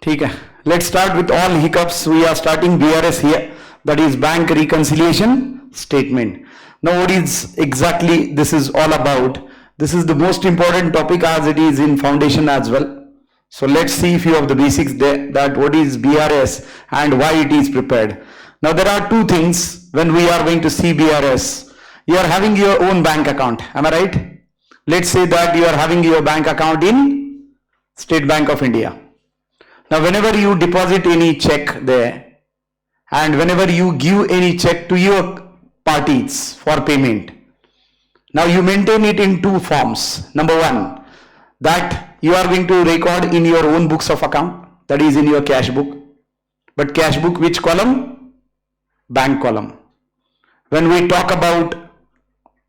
ठीक है, let's start with all hiccups. We are starting BRS here, that is bank reconciliation statement. Now what is exactly this is all about? This is the most important topic as it is in foundation as well. So let's see few of the basics there, that what is BRS and why it is prepared. Now there are two things when we are going to see BRS. You are having your own bank account, am I right? Let's say that you are having your bank account in State Bank of India. Now whenever you deposit any check there and whenever you give any check to your parties for payment, now you maintain it in two forms. Number one, that you are going to record in your own books of account, that is in your cash book. But cash book which column? Bank column. When we talk about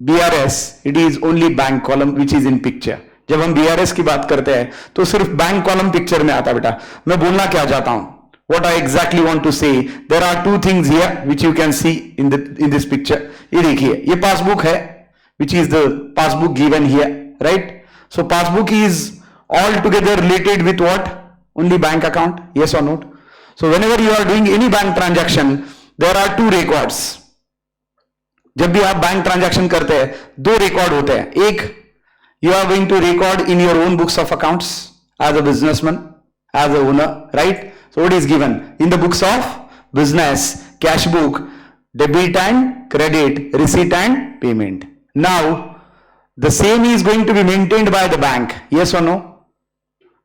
BRS, it is only bank column which is in picture. जब हम BRS की बात करते हैं तो सिर्फ bank column picture में आता है बेटा. मैं बोलना क्या चाहता हूं, what I exactly want to say, there are two things here which you can see in this picture. ये देखिए, ये पासबुक है which is the passbook given here, right? So passbook is altogether related with what? Only bank account, yes or no? So whenever you are doing any bank transaction, there are two records. जब भी आप bank transaction करते हैं दो record होते हैं. एक, you are going to record in your own books of accounts as a businessman, as a owner, right? So what is given in the books of business? Cash book, debit and credit, receipt and payment. Now the same is going to be maintained by the bank, yes or no?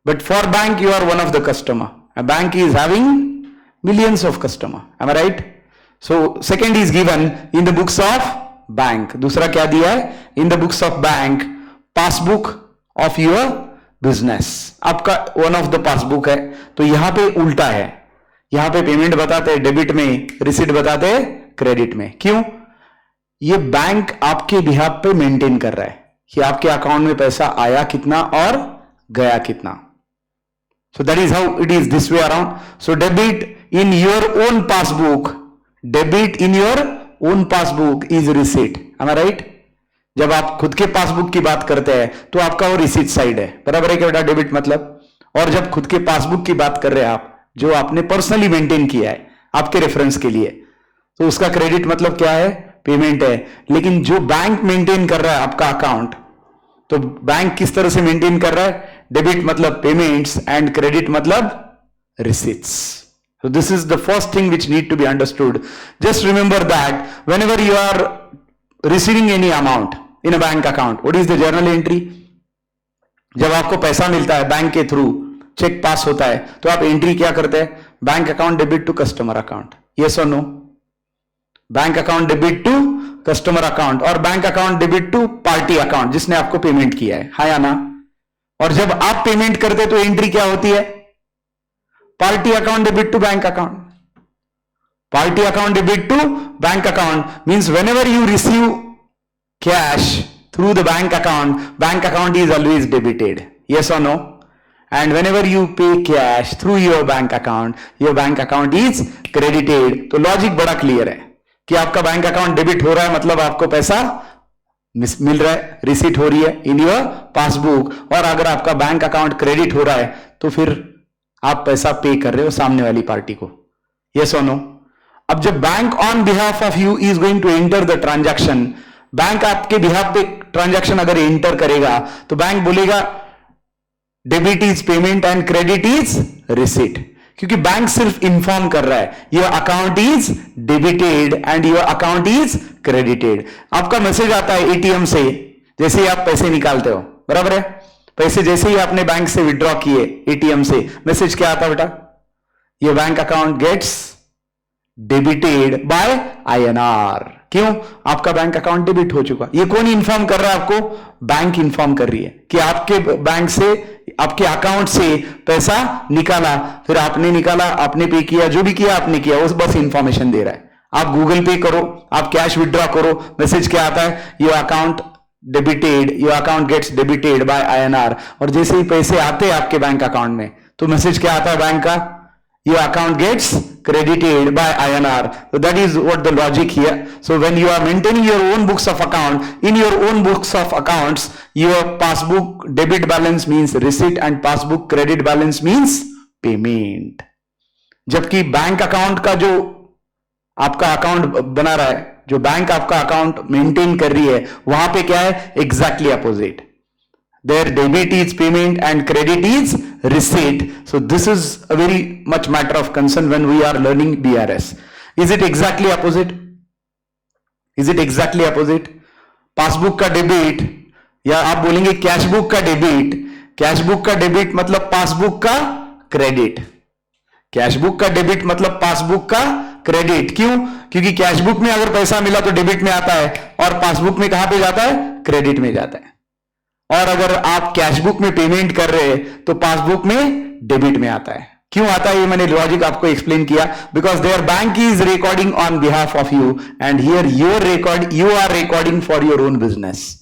But for bank you are one of the customer. A bank is having millions of customer, am I right? So second is given in the books of bank. दूसरा क्या दिया है? In the books of bank, passbook of your business. आपका one of the passbook है. तो यहां पे उल्टा है, यहां पे पेमेंट बताते हैं डेबिट में, रिसीट बताते हैं क्रेडिट में. क्यों? ये बैंक आपके बिहाफ पे मेंटेन कर रहा है कि आपके अकाउंट में पैसा आया कितना और गया कितना. So that is how it is this way around. So debit in your own passbook, debit in your own passbook is receipt, am I right? जब आप खुद के पासबुक की बात करते हैं तो आपका वो रिसीट साइड है, बराबर है क्या बेटा? डेबिट मतलब. और जब खुद के पासबुक की बात कर रहे हैं आप, जो आपने पर्सनली मेंटेन किया है आपके रेफरेंस के लिए, तो उसका क्रेडिट मतलब क्या है? पेमेंट है. लेकिन जो बैंक मेंटेन कर रहा है आपका अकाउंट, तो बैंक किस तरह से मेंटेन कर रहा है? डेबिट मतलब पेमेंट्स एंड क्रेडिट मतलब receipts. So this is the first thing which need to be understood. Just remember that whenever you are receiving any amount in a bank account, what is the journal entry? जब आपको पैसा मिलता है bank के through, cheque pass होता है, तो आप एंट्री क्या करते हैं? Bank account debit to customer account, yes और no? Bank account debit to customer account और bank account debit to party account जिसने आपको पेमेंट किया है, हाँ या ना? और जब आप पेमेंट करते तो एंट्री क्या होती है? Party account debit to bank account. Party account debit to bank account means whenever you receive cash through the bank account is always debited, yes or no? And whenever you pay cash through your bank account is credited. तो logic बड़ा clear है कि आपका bank account debit हो रहा है मतलब आपको पैसा मिल रहा है, रिसीट हो रही है इन योर पासबुक. और अगर आपका बैंक अकाउंट क्रेडिट हो रहा है तो फिर आप पैसा पे कर रहे हो सामने वाली पार्टी को, यस और नो? अब जब bank on behalf of you is going to enter the transaction, bank आपके बिहाफ पे ट्रांजैक्शन अगर एंटर करेगा तो बैंक बोलेगा debit is payment and credit is receipt. क्योंकि बैंक सिर्फ इंफॉर्म कर रहा है your account is debited and your account is credited. आपका मैसेज आता है एटीएम से जैसे ही आप पैसे निकालते हो, बराबर है? पैसे जैसे ही आपने बैंक से विड्रॉ किए एटीएम से, मैसेज क्या आता बेटा? Your bank account gets debited by INR. क्यों? आपका बैंक अकाउंट डेबिट हो चुका. ये कौन इन्फॉर्म कर रहा है आपको? बैंक इन्फॉर्म कर रही है कि आपके बैंक से, आपके अकाउंट से पैसा निकाला, फिर आपने निकाला, आपने पे किया, जो भी किया आपने किया, उस बस इंफॉर्मेशन दे रहा है. आप गूगल पे करो, आप कैश विड्रॉ करो, मैसेज क्या आता है? Your account debited, your account gets debited by INR. और जैसे ही पैसे आते हैं आपके बैंक अकाउंट में तो मैसेज क्या आता है बैंक का? your account gets credited by INR. So that is what the logic here. So when you are maintaining your own books of account, in your own books of accounts, your passbook debit balance means receipt and passbook credit balance means payment. जबकि bank account का जो आपका account बना रहा है, जो bank आपका account maintain कर रही है, वहां पे क्या है, exactly opposite. Their debit is payment and credit is receipt. So this is a very much matter of concern when we are learning BRS. Is it exactly opposite? Is it exactly opposite? Passbook का debit, या आप बोलेंगे cashbook का debit. Cashbook का debit मतलब passbook का credit. Cashbook का debit मतलब पासबुक का क्रेडिट। क्यों? क्योंकि कैशबुक में अगर पैसा मिला तो डेबिट में आता है, और पासबुक में कहां पे जाता है, क्रेडिट में जाता है। और अगर आप कैशबुक में पेमेंट कर रहे हैं तो पासबुक में डेबिट में आता है। क्यों आता है, ये मैंने लॉजिक आपको एक्सप्लेन किया। Because there bank is recording on behalf of you, and here you are recording for your own business.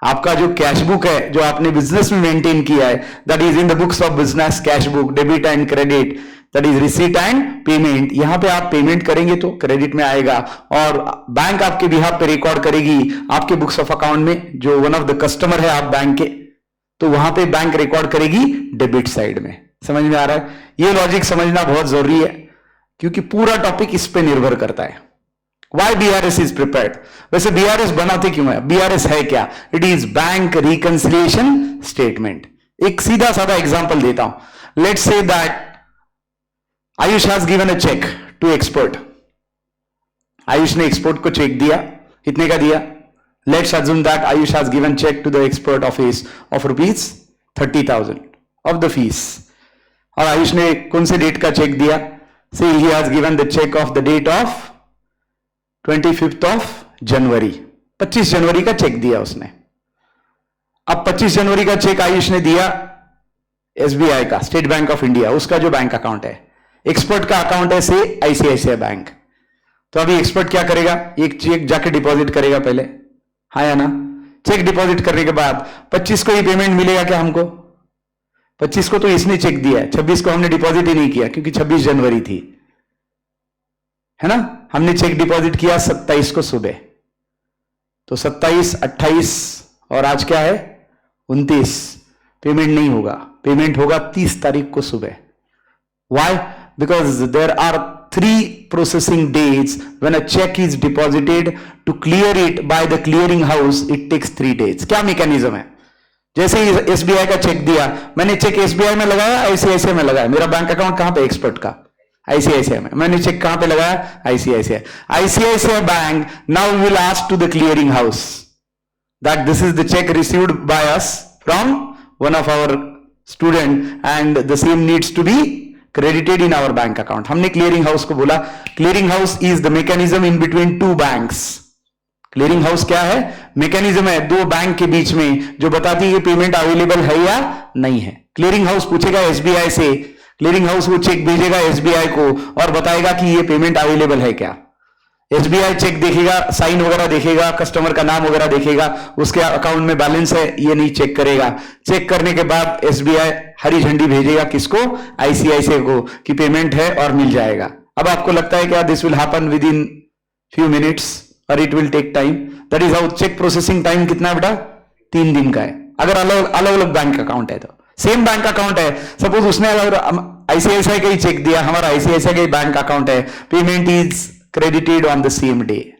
आपका जो कैशबुक है, जो आपने बिजनेस में मेंटेन किया है, that is in the books of business cashbook, debit and credit, that is receipt and payment. यहां पे आप पेमेंट करेंगे तो क्रेडिट में आएगा, और बैंक आपके बिहाफ पे रिकॉर्ड करेगी आपके बुक्स ऑफ अकाउंट में, जो वन ऑफ द कस्टमर है आप बैंक के, तो वहां पे बैंक रिकॉर्ड करेगी डेबिट साइड में। समझ में आ रहा है? ये लॉजिक समझना बहुत जरूरी है, क्योंकि पूरा टॉपिक इस पे निर्भर करता है। Why BRS is prepared? वैसे BRS बनाते क्यों है? BRS है क्या? It is bank reconciliation statement. एक सीधा साधा एग्जांपल देता हूं। Let's say that Ayush has given a cheque to expert. Ayush ने एक्सपर्ट को चेक दिया, कितने का दिया? Let's assume that Ayush has given cheque to the expert office of rupees 30,000 of the fees. और आयुष ने कौन से डेट का चेक दिया? Say he has given the cheque of the date of 25th of January. 25 जनवरी का चेक दिया उसने। अब 25 जनवरी का चेक आयुष ने दिया SBI का, स्टेट बैंक ऑफ इंडिया, उसका जो बैंक अकाउंट है। एक्सपर्ट का अकाउंट है से ICICI बैंक। तो अभी एक्सपर्ट क्या करेगा? एक चेक जाके डिपॉजिट करेगा पहले, हाँ या ना? चेक डिपॉजिट करने के बाद 25 को ही पेमेंट मिलेगा क्या हमको? 25 को तो इसने चेक दिया है, 26 को हमने डिपॉजिट ही नहीं किया, क्योंकि 26 जनवरी थी, है ना? हमने चेक डिपॉजिट किया 27 को सुबह। तो 27, 28 और आज क्या है, 29। पेमेंट नहीं होगा, पेमेंट होगा 30 तारीख को सुबह। Why? Because there are 3 processing days when a check is deposited. To clear it by the clearing house, it takes 3 days. क्या मैकेनिज्म है? जैसे ही SBI का चेक दिया, मैंने चेक SBI में लगाया, ICICI में लगाया। मेरा बैंक अकाउंट कहां पे? एक्सपर्ट का ICICI में। मैंने चेक कहां पे लगाया? ICICI bank now will ask to the clearing house that this is the check received by us from one of our student and the same needs to be credited in our bank account. हमने clearing house को बोला, clearing house is the mechanism in between 2 banks. Clearing house क्या है? Mechanism है 2 bank के बीच में, जो बताती है कि पेमेंट अवेलेबल है या नहीं है। क्लियरिंग हाउस पूछेगा SBI से, क्लियरिंग हाउस वो चेक भेजेगा SBI को और बताएगा कि ये पेमेंट अवेलेबल है क्या। SBI चेक देखेगा, साइन वगैरह देखेगा, कस्टमर का नाम वगैरह देखेगा, उसके अकाउंट में बैलेंस है ये नहीं, चेक करेगा। चेक करने के बाद SBI हरी झंडी भेजेगा किसको? ICICI को, कि पेमेंट है और मिल जाएगा। अब आपको लगता है क्या this will happen with in few minutes और it will take time? That is how cheque processing time कितना बेटा? 3 दिन का है। अगर अलग अलग बैंक अकाउंट है तो सेम बैंक अकाउंट है, सपोज उसने अगर ICICI का ही चेक दिया, हमारा ICICI का ही बैंक अकाउंट है, payment is credited on the same day.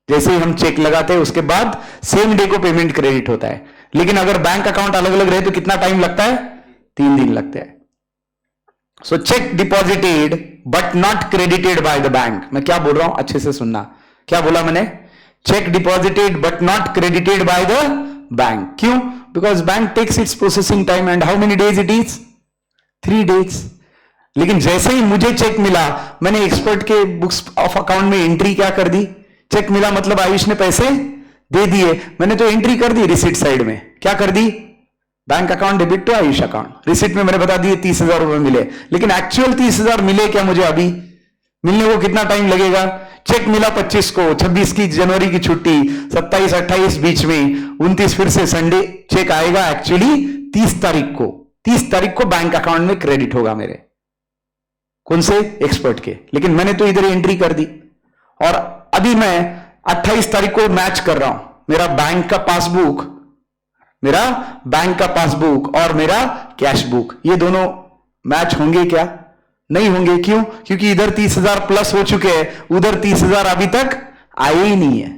जैसे ही हम चेक लगाते हैं उसके बाद सेम डे को पेमेंट क्रेडिट होता है। लेकिन अगर बैंक अकाउंट अलग अलग रहे तो कितना टाइम लगता है? 3 दिन लगते हैं। So check deposited but not credited by the bank. मैं क्या बोल रहा हूं, अच्छे से सुनना। क्या बोला मैंने? Cheque deposited but not credited by the bank. क्यों? Because bank takes its processing time and how many days it is? 3 days. लेकिन जैसे ही मुझे चेक मिला, मैंने एक्सपर्ट के बुक्स ऑफ अकाउंट में एंट्री क्या कर दी? चेक मिला मतलब आयुष ने पैसे दे दिए, मैंने तो एंट्री कर दी रिसिट साइड में। क्या कर दी? Bank account debit to Ayush account. Receipt में मैंने बता दिए 30,000 रुपए मिले, लेकिन एक्चुअल 30,000 मिले क्या मुझे? अभी मिलने को कितना टाइम लगेगा? चेक मिला 25 को, 26 की जनवरी की छुट्टी, 27, 28 बीच में, 29 फिर से संडे, चेक आएगा एक्चुअली 30 तारीख को। 30 तारीख को बैंक अकाउंट में क्रेडिट होगा मेरे। कौन से? एक्सपर्ट के। लेकिन मैंने तो इधर एंट्री कर दी और अभी मैं 28 तारीख को मैच कर रहा हूं। मेरा बैंक का पासबुक और मेरा कैश बुक, ये दोनों मैच होंगे क्या? नहीं होंगे। क्यों? क्योंकि इधर 30,000 प्लस हो चुके हैं, उधर 30,000 अभी तक आए ही नहीं है।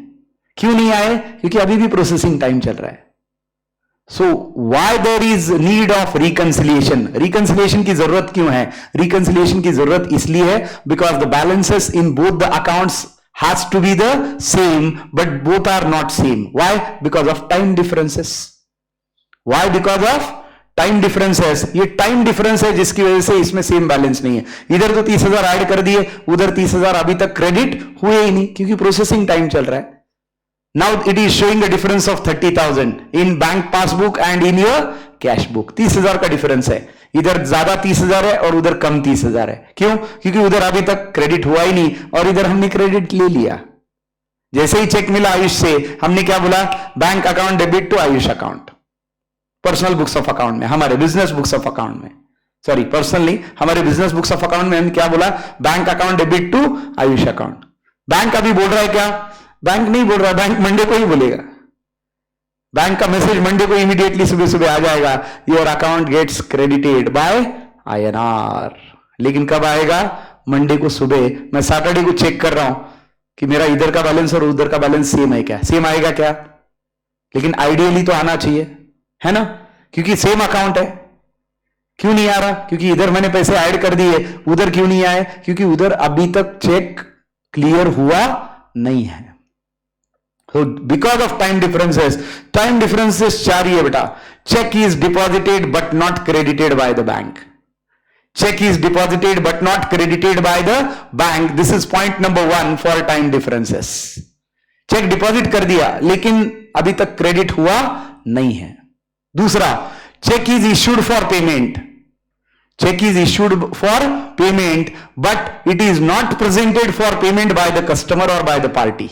क्यों नहीं आए? क्योंकि अभी भी प्रोसेसिंग टाइम चल रहा है। So why there is need of reconciliation? Reconciliation की जरूरत क्यों है? रिकंसिलिएशन की जरूरत इसलिए है because the balances in both the accounts has to be the same but both are not same. Why? Because of time differences. Why? Because of time differences. ये time difference है जिसकी वजह से इसमें सेम बैलेंस नहीं है। इधर तो 30,000 ऐड कर दिए, उधर 30,000 अभी तक क्रेडिट हुए ही नहीं क्योंकि प्रोसेसिंग टाइम चल रहा है। Now it is showing a difference of 30,000 in bank passbook and in your cash book. 30,000 का डिफरेंस है, इधर ज्यादा 30,000 है और उधर कम 30,000 है। क्यों? क्योंकि उधर अभी तक क्रेडिट हुआ ही नहीं और इधर हमने क्रेडिट ले लिया। जैसे ही चेक मिला आयुष से, हमने क्या बोला? Bank account debit to Ayush account. Personal books of account में, हमारे बिजनेस बुक्स ऑफ अकाउंट में, सॉरी पर्सनल नहीं, हमारे बिजनेस बुक्स ऑफ अकाउंट में हमने क्या बोला? Bank account debit to Ayush account. Bank अभी बोल रहा है क्या? बैंक नहीं बोल रहा, बैंक मंडे को ही बोलेगा। बैंक का मैसेज मंडे को इमीडिएटली सुबह सुबह आ जाएगा, your account gets credited by INR। लेकिन कब आएगा? मंडे को सुबह। मैं सैटरडे को चेक कर रहा हूं कि मेरा इधर का बैलेंस और उधर का बैलेंस सेम है क्या? सेम आएगा क्या? लेकिन आइडियली तो आना चाहिए, है ना, क्योंकि सेम अकाउंट है। क्यों नहीं आ रहा? क्योंकि इधर मैंने पैसे ऐड कर दिए, उधर क्यों नहीं आए? क्योंकि उधर अभी तक चेक क्लियर हुआ नहीं है। So because of time differences 4 ही है बेटा। Cheque is deposited but not credited by the bank. Cheque is deposited but not credited by the bank. This is point number 1 for time differences. Cheque deposit कर दिया लेकिन अभी तक credit हुआ नहीं है। दूसरा, cheque is issued for payment. Cheque is issued for payment but it is not presented for payment by the customer और बाय द पार्टी।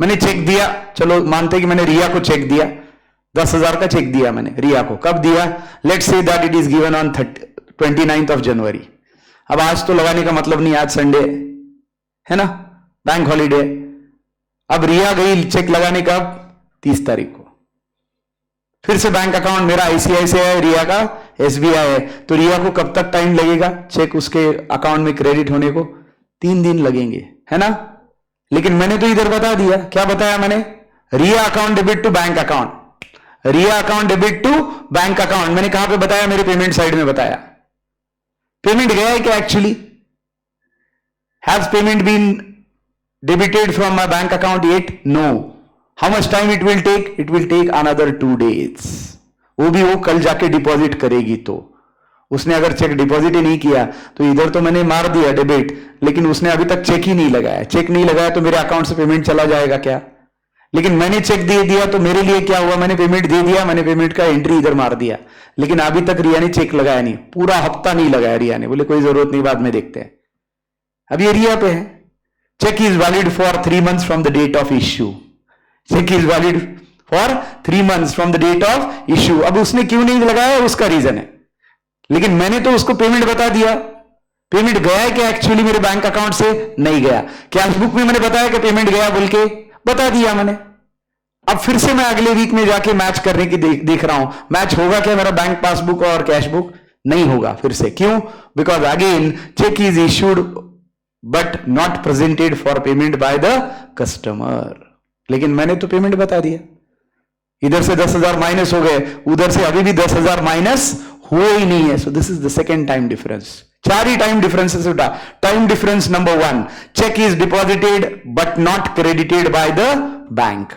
मैंने चेक दिया, चलो मानते कि मैंने रिया को चेक दिया, 10,000 का चेक दिया मैंने रिया को। कब दिया? Let's say that it is given on 29th of January। अब आज तो लगाने का मतलब नहीं, आज संडे है ना, बैंक हॉलीडे। अब रिया गई चेक लगाने का 30 तारीख को। फिर से बैंक अकाउंट मेरा ICICI है, रिया का SBI है, तो रिया को कब तक टाइम लगेगा चेक उसके अकाउंट में क्रेडिट होने को? 3 दिन लगेंगे, है ना। लेकिन मैंने तो इधर बता दिया, क्या बताया मैंने? Riya account debit to bank account, Riya account debit to bank account. मैंने कहां पे बताया? मेरे पेमेंट साइड में बताया। पेमेंट गया है क्या actually? Has payment been debited from my bank account yet? No. How much time it will take? It will take another 2 days। वो भी वो कल जाके डिपॉजिट करेगी। तो उसने अगर चेक डिपॉजिट ही नहीं किया तो इधर तो मैंने मार दिया डेबिट, लेकिन उसने अभी तक चेक ही नहीं लगाया। चेक नहीं लगाया तो मेरे अकाउंट से पेमेंट चला जाएगा क्या? लेकिन मैंने चेक दे दिया तो मेरे लिए क्या हुआ? मैंने पेमेंट दे दिया, मैंने पेमेंट का एंट्री इधर मार दिया, लेकिन अभी तक रिया ने चेक लगाया नहीं, पूरा हफ्ता नहीं लगाया रिया ने। बोले कोई जरूरत नहीं, बाद में देखते हैं। अब ये रिया पे है। Cheque is valid for 3 months from the date of issue. Cheque is valid for 3 months from the date of issue. अब उसने क्यों नहीं लगाया, उसका रीजन है, लेकिन मैंने तो उसको पेमेंट बता दिया। पेमेंट गया है क्या एक्चुअली मेरे बैंक अकाउंट से? नहीं गया। कैश बुक में मैंने बताया कि पेमेंट गया बोल के बता दिया मैंने। अब फिर से मैं अगले वीक में जाके मैच करने की देख रहा हूं, मैच होगा क्या मेरा बैंक पासबुक और कैश बुक? नहीं होगा फिर से। क्यों? Because again cheque is issued but not presented for payment by the customer. लेकिन मैंने तो पेमेंट बता दिया। इधर से 10,000 माइनस हो गए, उधर से अभी भी 10,000 माइनस हुए ही नहीं है। So this is the second time difference. 4 ही टाइम डिफरेंसेस बेटा। Time difference number 1, cheque is deposited but not credited by the bank.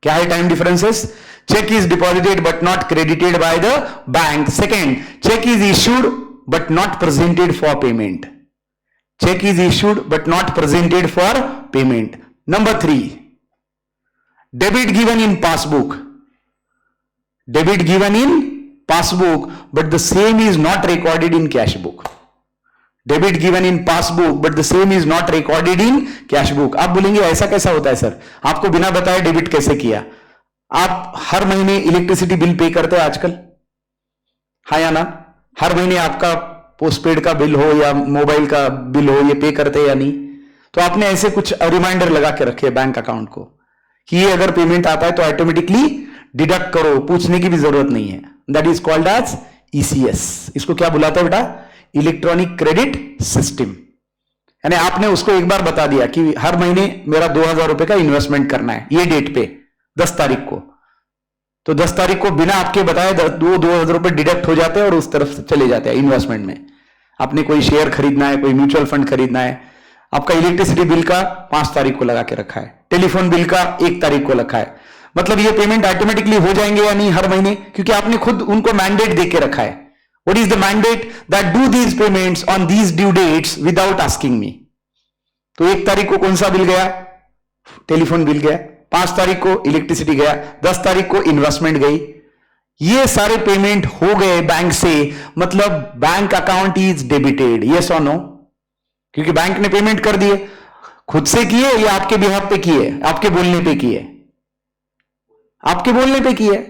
क्या है time differences? Cheque is deposited but not credited by the bank. Second, cheque is issued but not presented for payment. Cheque is issued but not presented for payment. Number 3, debit given in passbook. Debit given in passbook, but the same is not recorded in cash book. Debit given in passbook, but the same is not recorded in cash book. आप बोलेंगे ऐसा कैसा होता है sir? आपको बिना बताए debit कैसे किया? आप हर महीने इलेक्ट्रिसिटी बिल पे करते हैं आजकल, हाँ या ना? हर महीने आपका पोस्टपेड का बिल हो या मोबाइल का बिल हो, ये पे करते हैं या नहीं? तो आपने ऐसे कुछ रिमाइंडर लगा के रखे बैंक अकाउंट को कि ये अगर पेमेंट आता है तो ऑटोमेटिकली डिडक्ट करो, पूछने की भी जरूरत नहीं है। That is called as ECS, इसको क्या बुलाता है बेटा? Electronic credit system. यानी आपने उसको एक बार बता दिया कि हर महीने मेरा 2000 रुपए का इन्वेस्टमेंट करना है, ये डेट पे 10 तारीख को, तो 10 तारीख को बिना आपके बताए 2000 रुपए डिडक्ट हो जाते हैं और उस तरफ से चले जाते हैं इन्वेस्टमेंट में। आपने कोई शेयर खरीदना है, कोई म्यूचुअल फंड खरीदना है, आपका इलेक्ट्रिसिटी बिल का 5 तारीख को लगा के रखा है, टेलीफोन बिल का 1 तारीख को रखा है, मतलब ये पेमेंट ऑटोमेटिकली हो जाएंगे या नहीं हर महीने? क्योंकि आपने खुद उनको मैंडेट देके रखा है। What is the mandate? That do these payments on these due dates without asking me. तो 1 तारीख को कौन सा बिल गया? टेलीफोन बिल गया। 5 तारीख को इलेक्ट्रिसिटी गया। 10 तारीख को इन्वेस्टमेंट गई। ये सारे पेमेंट हो गए बैंक से, मतलब bank account is debited. Yes और नो? क्योंकि बैंक ने पेमेंट कर दिए, खुद से किए या आपके बिहाफ पे किए? आपके बोलने पे किए, आपके बोलने पे किए।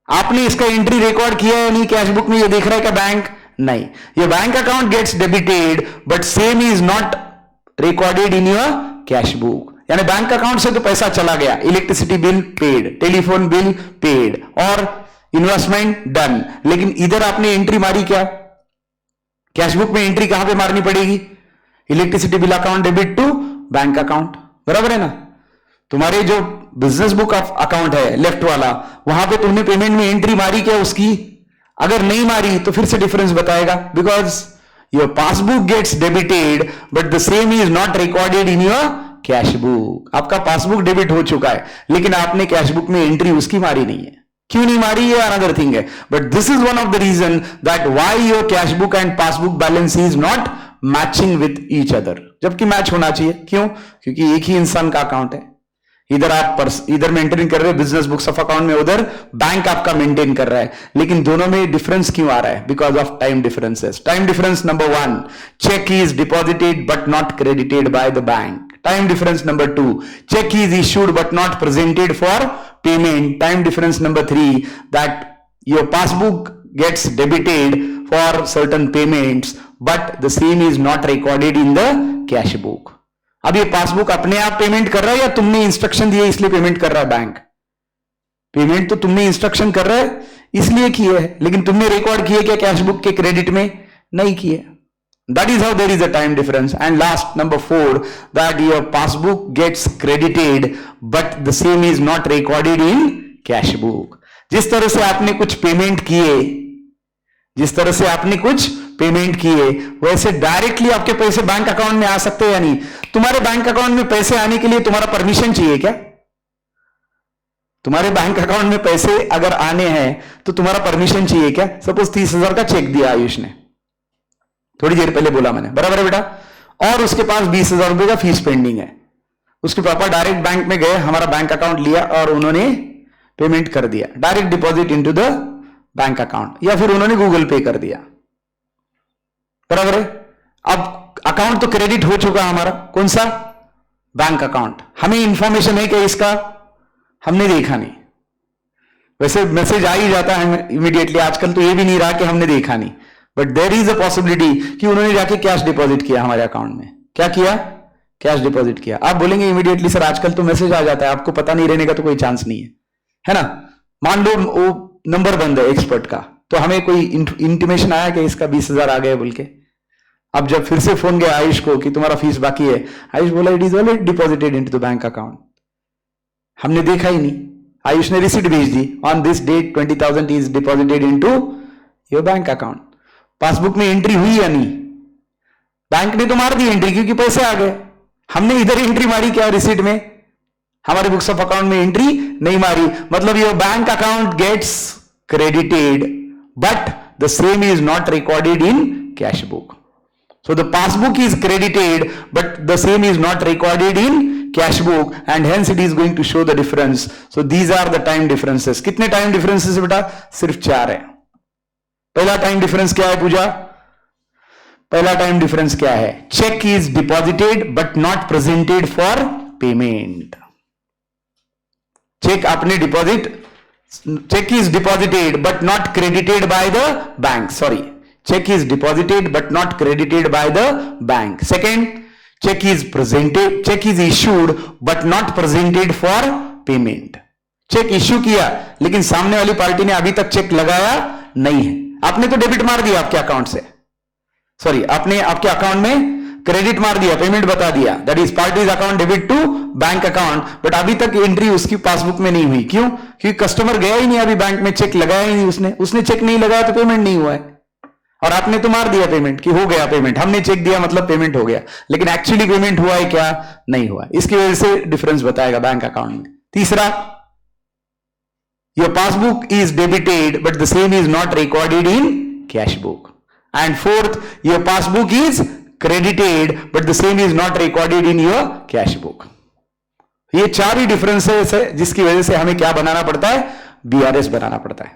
आपने इसका एंट्री रिकॉर्ड किया है नहीं कैश बुक में? ये देख रहा है क्या बैंक? नहीं। ये bank account gets debited but same is not recorded in your cash book. यानी बैंक अकाउंट से तो पैसा चला गया, electricity bill paid, telephone bill paid और इन्वेस्टमेंट डन, लेकिन इधर आपने एंट्री मारी क्या? कैश बुक में एंट्री कहां पे मारनी पड़ेगी? Electricity bill account debit to bank account, बराबर है ना? तुम्हारे जो बिजनेस बुक अकाउंट है लेफ्ट वाला, वहां पे तुमने पेमेंट में एंट्री मारी क्या उसकी? अगर नहीं मारी तो फिर से डिफरेंस बताएगा, because your passbook gets debited but the same is not recorded in your cash book. आपका पासबुक डेबिट हो चुका है लेकिन आपने कैश बुक में एंट्री उसकी मारी नहीं है। क्यों नहीं मारी? ये अनदर थिंग है, but this is one of the reason that why your cash book and passbook balance is not matching with each other, जबकि मैच होना चाहिए। क्यों? क्योंकि एक ही इंसान का अकाउंट है। इधर आप इधर मेंटेन कर रहे हैं बिजनेस बुक्स ऑफ अकाउंट में, उधर बैंक आपका मेंटेन कर रहा है, लेकिन दोनों में डिफरेंस क्यों आ रहा है? Because of time differences. Time difference number 1, cheque is deposited but not credited by the bank. Time difference number 2, cheque is issued but not presented for payment. Time difference number 3, that your passbook gets debited for certain payments but the same is not recorded in the cash book. अब ये passbook अपने आप payment कर रहा है या तुमने instruction दिए इसलिए पेमेंट कर रहा है बैंक? पेमेंट तो तुमने इंस्ट्रक्शन कर रहा है इसलिए किए है, लेकिन तुमने रिकॉर्ड किए क्या कैश बुक के क्रेडिट में? नहीं किए। That is how there is a time difference. And last number 4, that your passbook gets credited but the same is not recorded in cash book. जिस तरह से आपने कुछ पेमेंट किए, जिस तरह से आपने कुछ पेमेंट किए, वैसे डायरेक्टली आपके पैसे बैंक अकाउंट में आ सकते हैं या नहीं? तुम्हारे बैंक अकाउंट में पैसे आने के लिए तुम्हारा परमिशन चाहिए क्या? तुम्हारे बैंक अकाउंट में पैसे अगर आने हैं तो तुम्हारा परमिशन चाहिए क्या? सपोज 30,000 का चेक दिया आयुष ने, थोड़ी देर पहले बोला मैंने, बराबर है बेटा, और उसके पास 20,000 रुपए का फीस पेंडिंग है। उसके पापा डायरेक्ट बैंक में गए, हमारा बैंक अकाउंट लिया और उन्होंने पेमेंट कर दिया, direct deposit into the bank account, या फिर उन्होंने गूगल पे कर दिया, बराबर है। अब अकाउंट तो क्रेडिट हो चुका हमारा, कौन सा? Bank account. हमें इंफॉर्मेशन है कि इसका? हमने देखा नहीं। वैसे मैसेज आ ही जाता है इमीडिएटली, आजकल तो ये भी नहीं रहा कि हमने देखा नहीं, but there is a possibility कि उन्होंने जाके कैश डिपॉजिट किया हमारे अकाउंट में। क्या किया? कैश डिपॉजिट किया। आप बोलेंगे इमीडिएटली सर आजकल तो मैसेज आ जाता है, आपको पता नहीं रहने का तो कोई चांस नहीं है ना? मान लो वो नंबर बंद है एक्सपर्ट का, तो हमें कोई इंटीमेशन आया कि इसका 20,000 आ गए बोल के। अब जब फिर से फोन गया आयुष को कि तुम्हारा फीस बाकी है, आयुष बोला it is already deposited into the bank account. हमने देखा ही नहीं। आयुष ने रिसीट भेज दी, on this date 20,000 is deposited into your bank account. Passbook में एंट्री हुई या नहीं? बैंक ने तो मार दी एंट्री क्योंकि पैसे आ गए। हमने इधर एंट्री मारी क्या रिसीट में? हमारे बुक्स ऑफ अकाउंट में एंट्री नहीं मारी, मतलब your bank account gets credited but the same is not recorded in cash book. So the passbook is credited but the same is not recorded in cash book and hence it is going to show the difference. So these are the time differences. कितने time differences बेटा? सिर्फ 4 है। पहला time difference क्या है पूजा? पहला time difference क्या है? Check is deposited but not presented for payment. Check आपने deposit, check is deposited but not credited by the bank. Sorry. Check is deposited but not credited by the bank. Second, check is issued but not presented for payment. Cheque issue किया लेकिन सामने वाली party ने अभी तक check लगाया नहीं है, आपने तो डेबिट मार दिया आपके अकाउंट से, सॉरी आपने आपके अकाउंट में क्रेडिट मार दिया, पेमेंट बता दिया, that is party's account debit to bank account, but अभी तक एंट्री उसकी पासबुक में नहीं हुई। क्यों? क्योंकि कस्टमर गया ही नहीं अभी बैंक में, चेक लगाया ही नहीं उसने चेक नहीं लगाया तो पेमेंट नहीं हुआ है। और आपने तो मार दिया पेमेंट कि हो गया पेमेंट, हमने चेक दिया मतलब पेमेंट हो गया, लेकिन एक्चुअली पेमेंट हुआ है क्या? नहीं हुआ। इसकी वजह से डिफरेंस बताएगा बैंक अकाउंट में। तीसरा, your passbook is debited but the same is not recorded in cash book. And fourth, your passbook is credited but the same is not recorded in your cash book। ये चार ही differences है जिसकी वजह से हमें क्या बनाना पड़ता है? बीआरएस बनाना पड़ता है।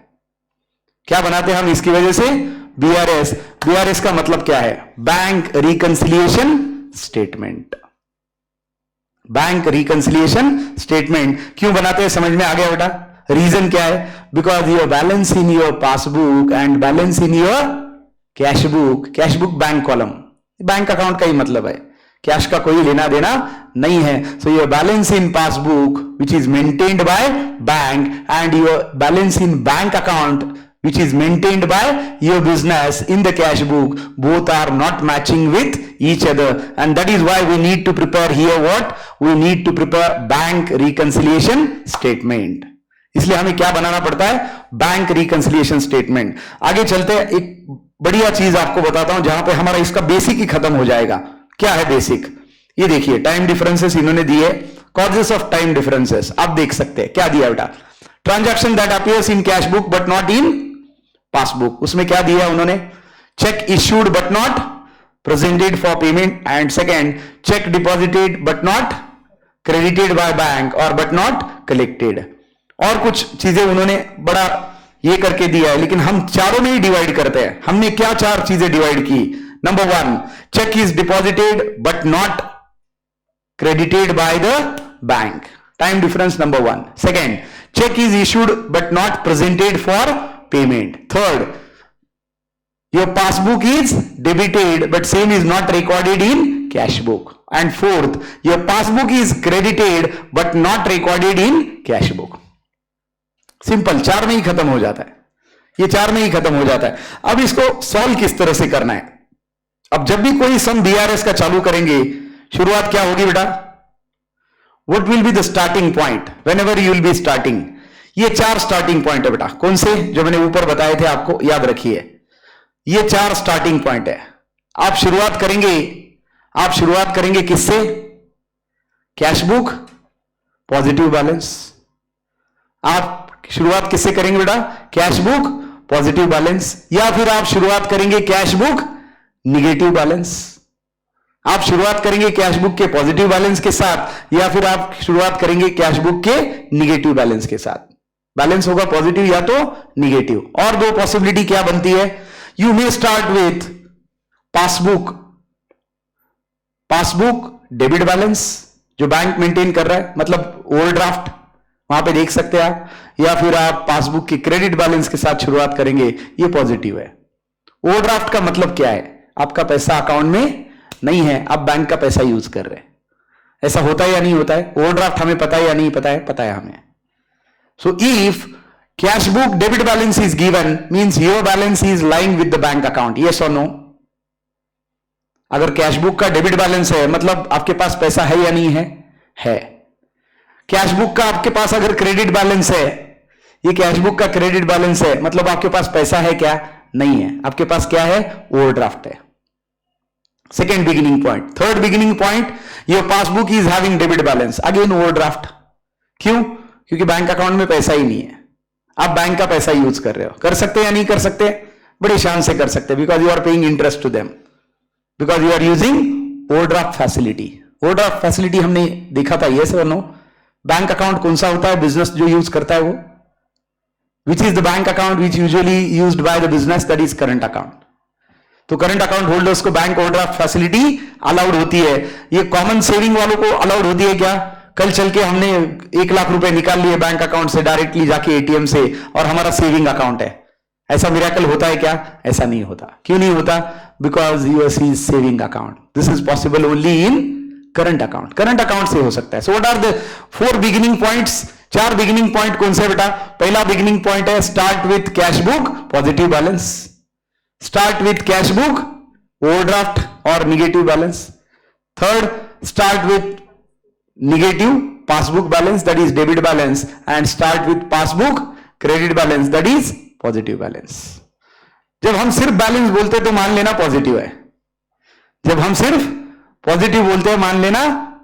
क्या बनाते हैं हम इसकी वजह से? बीआरएस। बीआरएस का मतलब क्या है? Bank reconciliation statement. Bank reconciliation statement क्यों बनाते हैं समझ में आ गया बेटा? रीजन क्या है? Because your balance in your passbook and balance in your cash book bank column, bank account का ही मतलब है, कैश का कोई लेना देना नहीं है। So your balance in passbook which is maintained by bank and your balance in bank account which is maintained by your business in the cash book, both are not matching with each other, and that is why we need to prepare here what? We need to prepare bank reconciliation statement। इसलिए हमें क्या बनाना पड़ता है? Bank reconciliation statement. आगे चलते हैं, एक बढ़िया चीज आपको बताता हूं जहां पे हमारा इसका बेसिक ही खत्म हो जाएगा। क्या है बेसिक? ये देखिए, टाइम डिफरेंसेस इन्होंने दिए, कॉजेस ऑफ टाइम डिफरेंसेस आप देख सकते हैं। क्या दिया बेटा? Transaction that appears in cash book but not in passbook, उसमें क्या दिया उन्होंने? Check issued but not presented for payment, and second check deposited but not credited by bank और बट नॉट कलेक्टेड। और कुछ चीजें उन्होंने बड़ा ये करके दिया है, लेकिन हम चारों में ही डिवाइड करते हैं। हमने क्या चार चीजें डिवाइड की? Number one, cheque is deposited but not credited by the bank, time difference number one. Second, cheque is issued but not presented for payment. Third, your passbook is debited but same is not recorded in cash book. And fourth, your passbook is credited but not recorded in cash book. Simple, चार में ही खत्म हो जाता है, ये चार में ही खत्म हो जाता है। अब इसको सॉल्व किस तरह से करना है? अब जब भी कोई सम बीआरएस का चालू करेंगे, शुरुआत क्या होगी बेटा? What will be the starting point whenever you will be starting? ये चार स्टार्टिंग पॉइंट है बेटा। कौन से? जो मैंने ऊपर बताए थे, आपको याद रखिए, ये चार स्टार्टिंग पॉइंट है। आप शुरुआत करेंगे किससे? Cash book, positive balance. आप शुरुआत किससे करेंगे बेटा? Cash book, positive balance. या फिर आप शुरुआत करेंगे कैश बुक, निगेटिव बैलेंस। आप शुरुआत करेंगे कैश बुक के पॉजिटिव बैलेंस के साथ, या फिर आप शुरुआत करेंगे कैश बुक के निगेटिव बैलेंस के साथ। बैलेंस होगा पॉजिटिव या तो निगेटिव। और दो पॉसिबिलिटी क्या बनती है? You may start with passbook debit balance जो बैंक मेंटेन कर रहा है, मतलब ओवरड्राफ्ट, वहां पे देख सकते हैं आप। या फिर आप पासबुक के क्रेडिट बैलेंस के साथ शुरुआत करेंगे, ये पॉजिटिव है। ओवरड्राफ्ट का मतलब क्या है? आपका पैसा अकाउंट में नहीं है, आप बैंक का पैसा यूज कर रहे हैं। ऐसा होता है या नहीं होता है? ओवरड्राफ्ट हमें पता है या नहीं पता है? पता है हमें। So if cash book debit balance is given, means your balance is lying with the bank account, yes और नो? अगर कैश बुक का डेबिट बैलेंस है, मतलब आपके पास पैसा है या नहीं है? है। कैश बुक का आपके पास अगर क्रेडिट बैलेंस है, ये कैश बुक का क्रेडिट बैलेंस है, मतलब आपके पास पैसा है क्या? नहीं है। आपके पास क्या है? ओवरड्राफ्ट है। Second beginning point. Third beginning point, your passbook is having debit balance, again overdraft. क्यों? क्योंकि बैंक अकाउंट में पैसा ही नहीं है, आप बैंक का पैसा यूज कर रहे हो। कर सकते या नहीं कर सकते? बड़े शान से कर सकते, because you are paying interest to them, because you are using overdraft facility. Overdraft facility हमने देखा था, यस और नो? बैंक अकाउंट कौन सा होता है बिजनेस जो यूज करता है वो? Which is the bank account which usually used by the business? That is current account. तो करंट अकाउंट होल्डर्स को बैंक ओवरड्राफ्ट फैसिलिटी अलाउड होती है। ये कॉमन सेविंग वालों को अलाउड होती है क्या? कल चल के हमने 1 लाख रुपए निकाल लिए बैंक अकाउंट से डायरेक्टली जाके एटीएम से, और हमारा सेविंग अकाउंट है, ऐसा मिरेकल होता है क्या? ऐसा नहीं होता। क्यों नहीं होता? Because us is saving account. This is possible only in current account. Current account से हो सकता है। So what are the 4 beginning points? 4 beginning point कौन से बेटा? पहला बिगिनिंग पॉइंट है start with cash book, positive balance. start with cash book, overdraft or negative balance. Third, start with negative passbook balance, that is debit balance, and start with passbook credit balance, that is positive balance. जब हम सिर्फ balance बोलते हैं तो मान लेना positive है, जब हम सिर्फ पॉजिटिव बोलते हैं मान लेना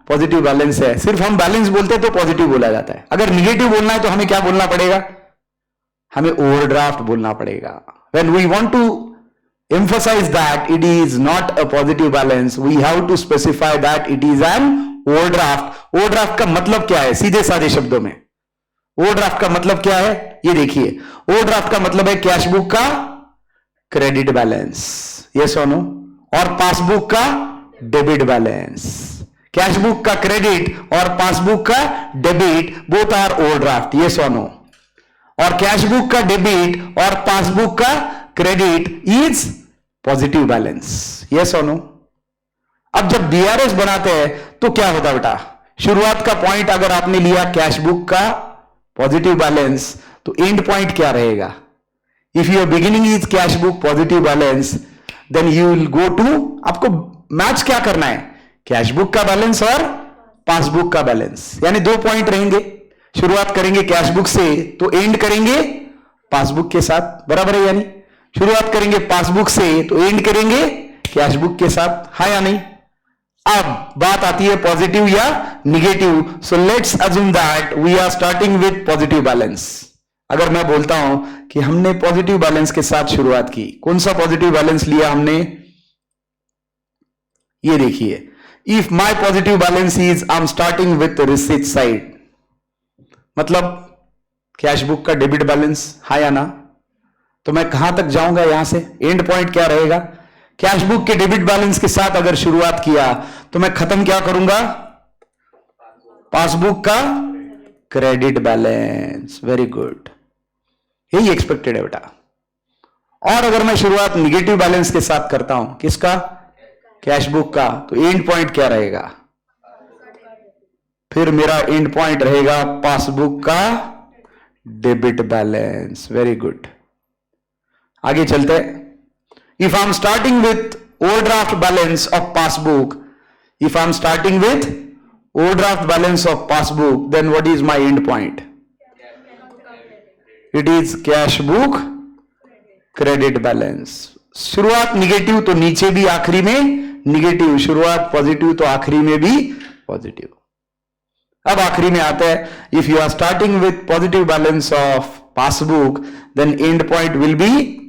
पॉजिटिव बैलेंस है, सिर्फ हम बैलेंस बोलते हैं तो पॉजिटिव बोला जाता है. अगर निगेटिव बोलना है तो हमें क्या बोलना पड़ेगा, हमें ओवरड्राफ्ट बोलना पड़ेगा. When we want to emphasize that it is not a positive balance, we have to specify that it is an overdraft. Overdraft का मतलब क्या है, सीधे साधे शब्दों में ओवरड्राफ्ट का मतलब क्या है, ये देखिए. ओवरड्राफ्ट का मतलब है कैश बुक का क्रेडिट बैलेंस, यस और नो, और पासबुक का डेबिट बैलेंस. कैश बुक का क्रेडिट और पासबुक का debit both are overdraft, yes और नो. और कैश बुक का डेबिट और पासबुक का credit is positive balance, yes और नो. अब जब बीआरएस बनाते हैं तो क्या होता बेटा, शुरुआत का पॉइंट अगर आपने लिया कैश बुक का पॉजिटिव बैलेंस तो एंड पॉइंट क्या रहेगा. If your beginning is cash book positive balance then you will go to, आपको मैच क्या करना है, कैश बुक का बैलेंस और पासबुक का बैलेंस, यानी दो पॉइंट रहेंगे. शुरुआत करेंगे कैश बुक से तो एंड करेंगे पासबुक के साथ, बराबर है. यानी शुरुआत करेंगे पासबुक से तो एंड करेंगे कैश बुक के साथ, हाँ या नहीं. अब बात आती है पॉजिटिव या negative. So let's assume that we are starting with positive balance. अगर मैं बोलता हूं कि हमने पॉजिटिव बैलेंस के साथ शुरुआत की, कौन सा पॉजिटिव बैलेंस लिया हमने, ये देखिए. If my positive balance is I am starting with receipt side, मतलब कैश बुक का डेबिट बैलेंस, हाँ या ना. तो मैं कहां तक जाऊंगा, यहां से एंड पॉइंट क्या रहेगा, कैश बुक के डेबिट बैलेंस के साथ अगर शुरुआत किया तो मैं खत्म क्या करूंगा, पासबुक का क्रेडिट बैलेंस. वेरी गुड, यही एक्सपेक्टेड है बेटा. और अगर मैं शुरुआत निगेटिव बैलेंस के साथ करता हूं, किसका, कैश बुक का, तो एंड पॉइंट क्या रहेगा, फिर मेरा एंड पॉइंट रहेगा पासबुक का डेबिट बैलेंस. वेरी गुड, आगे चलते. If I am starting with overdraft balance of passbook, if I am starting with overdraft balance of passbook, then what is my end point, it is cash book credit balance. शुरुआत negative तो नीचे भी आखिरी में negative, शुरुआत positive तो आखिरी में भी पॉजिटिव. अब आखिरी में आता है, if you are starting with positive balance of passbook then end point will be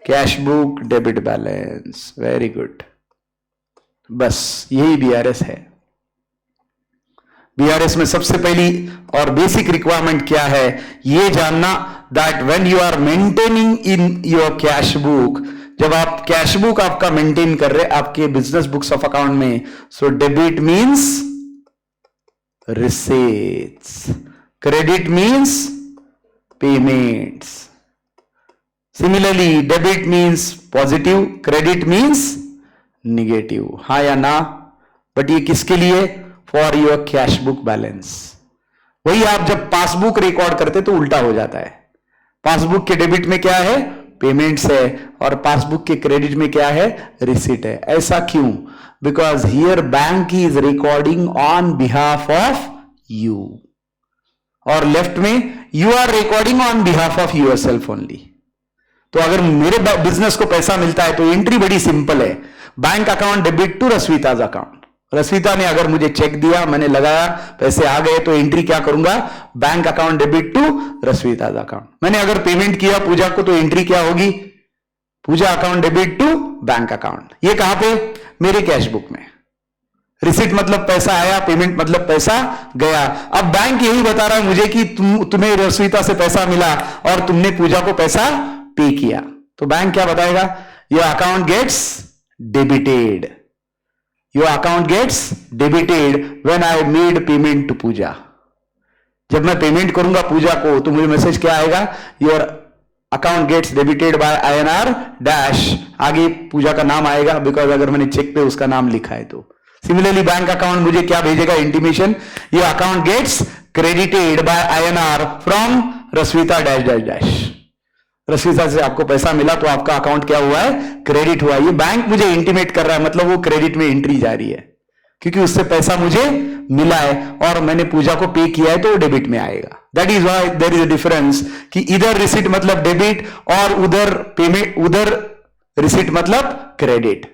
cash book debit balance. Very good, बस यही बीआरएस है. बीआरएस में सबसे पहली और बेसिक रिक्वायरमेंट क्या है, यह जानना that when you are maintaining in your cash book, जब आप कैश बुक आपका मेंटेन कर रहे आपके बिजनेस बुक्स ऑफ अकाउंट में, so debit means receipts, credit means payments. Similarly, debit means positive, credit means negative, हाँ या ना. बट ये किसके लिए, for your cash book balance. वही आप जब पासबुक रिकॉर्ड करते तो उल्टा हो जाता है. पासबुक के डेबिट में क्या है, पेमेंट्स है, और पासबुक के क्रेडिट में क्या है, रिसीट है. ऐसा क्यों, because here bank is recording on behalf of you, और लेफ्ट में you are recording on behalf of yourself only. तो अगर मेरे बिजनेस को पैसा मिलता है तो एंट्री बड़ी सिंपल है, bank account debit to Rashvita's account. Rashvita ने अगर मुझे चेक दिया, मैंने लगाया, पैसे आ गए, तो एंट्री क्या करूंगा, bank account debit to Rashvita's account. मैंने अगर पेमेंट किया पूजा को तो एंट्री क्या होगी, Pooja account debit to bank account. ये कहां पे, मेरे कैश बुक में. रिसीट मतलब पैसा आया, पेमेंट मतलब पैसा गया. अब बैंक यही बता रहा है मुझे कि तुम्हें रश्विता से पैसा मिला और तुमने पूजा को पैसा पे किया. तो बैंक क्या बताएगा, your account gets debited, your account gets debited when I made payment to Pooja. जब मैं पेमेंट करूंगा पूजा को तो मुझे मैसेज क्या आएगा, your account gets debited by INR dash, आगे पूजा का नाम आएगा, बिकॉज अगर मैंने चेक पे उसका नाम लिखा है तो. सिमिलरली बैंक अकाउंट मुझे क्या भेजेगा, intimation, your account gets credited by INR from Rashvita dash dash dash. Rashida से आपको पैसा मिला तो आपका अकाउंट क्या हुआ है, क्रेडिट हुआ है। ये बैंक मुझे इंटीमेट कर रहा है, मतलब वो क्रेडिट में एंट्री जा रही है, क्योंकि उससे पैसा मुझे मिला है और मैंने पूजा को पे किया है तो वो डेबिट में आएगा। That is why there is a difference कि इधर रिसीट मतलब डेबिट और उधर पेमेंट, उधर रिसीट मतलब क्रेडिट।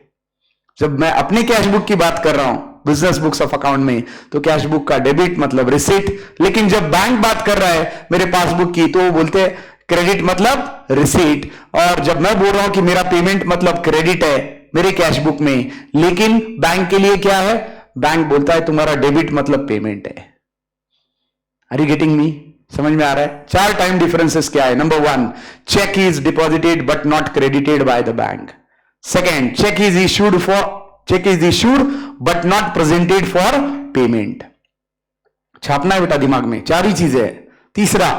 जब मैं अपने कैश बुक की बात कर रहा हूं बिजनेस बुक्स ऑफ अकाउंट में, तो कैश बुक का डेबिट मतलब रिसीट, लेकिन जब बैंक बात कर रहा है मेरे पासबुक की तो वो बोलते हैं क्रेडिट मतलब रिसीट। और जब मैं बोल रहा हूं कि मेरा पेमेंट मतलब क्रेडिट है मेरे कैश बुक में, लेकिन बैंक के लिए क्या है, बैंक बोलता है तुम्हारा डेबिट मतलब पेमेंट है। Are you getting me? समझ में आ रहा है? 4 टाइम डिफरेंसेस क्या है? Number 1, cheque is deposited but not credited by the bank. Second, cheque is issued but not presented for payment. छापना है बेटा दिमाग में, 4 ही चीजें है। तीसरा,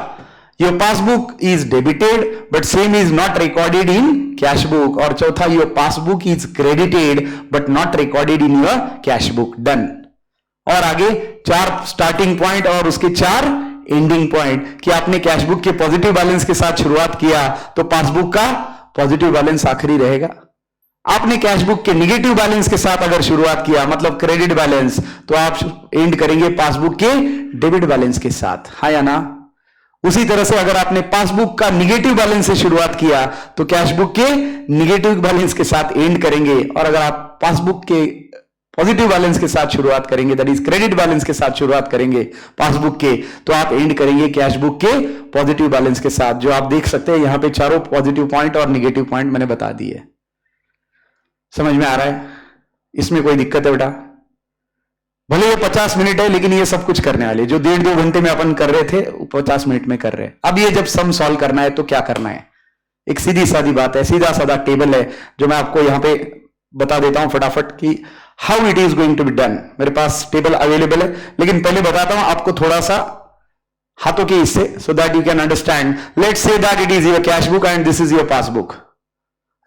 your passbook is debited but same is not recorded in cash book. और चौथा, your passbook is credited but not recorded in your cash book. Done. और आगे 4 स्टार्टिंग पॉइंट और उसके 4 एंडिंग पॉइंट कि आपने कैश बुक के पॉजिटिव बैलेंस के साथ शुरुआत किया तो पासबुक का पॉजिटिव बैलेंस आखिरी रहेगा। आपने कैश बुक के निगेटिव बैलेंस के साथ अगर शुरुआत किया मतलब क्रेडिट बैलेंस, तो आप एंड करेंगे पासबुक के डेबिट बैलेंस के साथ। हाँ या ना? उसी तरह से अगर आपने पासबुक का निगेटिव बैलेंस से शुरुआत किया तो कैश बुक के निगेटिव बैलेंस के साथ एंड करेंगे, और अगर आप पासबुक के पॉजिटिव बैलेंस के साथ शुरुआत करेंगे, दैट इज क्रेडिट बैलेंस के साथ शुरुआत करेंगे पासबुक के, तो आप एंड करेंगे कैश बुक के पॉजिटिव बैलेंस के साथ। जो आप देख सकते हैं यहां पे चारों पॉजिटिव पॉइंट और निगेटिव पॉइंट मैंने बता दिए। समझ में आ रहा है? इसमें कोई दिक्कत है बेटा? भले ये 50 मिनट है लेकिन ये सब कुछ करने वाले जो 1.5-2 घंटे में अपन कर रहे थे 50 मिनट में कर रहे हैं। अब ये जब सम सॉल्व करना है तो क्या करना है? एक सीधी सादी बात है, सीधा साधा टेबल है जो मैं आपको यहां पे बता देता हूं फटाफट कि how it is going to be done. मेरे पास टेबल अवेलेबल है, लेकिन पहले बताता हूं आपको थोड़ा सा हाथों के हिस्से, so that you can understand. Let's say that it is your cash book and this is your passbook.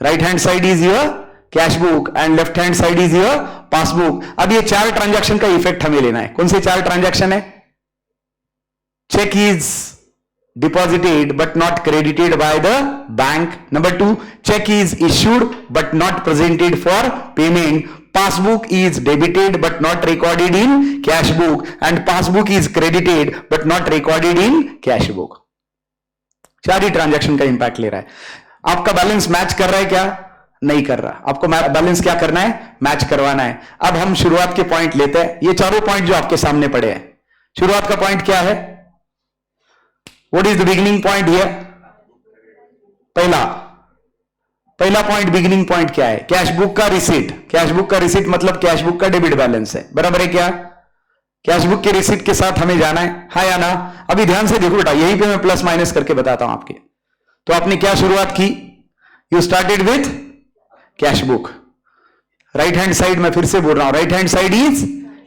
Right hand side is your cash book and left hand side is your passbook. अब ये 4 transaction का effect हमें लेना है। कौन से 4 transaction है? Cheque is deposited but not credited by the bank. Number 2, cheque is issued but not presented for payment. Passbook is debited but not recorded in cash book and passbook is credited but not recorded in cash book. 4 ही transaction का impact ले रहा है। आपका balance match कर रहा है क्या? नहीं कर रहा। आपको बैलेंस क्या करना है? मैच करवाना है। अब हम शुरुआत के पॉइंट लेते हैं। ये चारों पॉइंट जो आपके सामने पड़े हैं, शुरुआत का पॉइंट क्या है? What is the beginning point here? पहला पॉइंट, बिगिनिंग पॉइंट क्या है? कैश बुक का रिसीट। कैश बुक का रिसीट मतलब कैश बुक का डेबिट बैलेंस है, बराबर है क्या? कैश बुक के रिसीट के साथ हमें जाना है, हाँ या ना? अभी ध्यान से देखो बेटा, यहीं पे मैं प्लस माइनस करके बताता हूं आपके। तो आपने क्या शुरुआत की? You started with cash book. Right hand side में फिर से बोल रहा हूं, right hand side is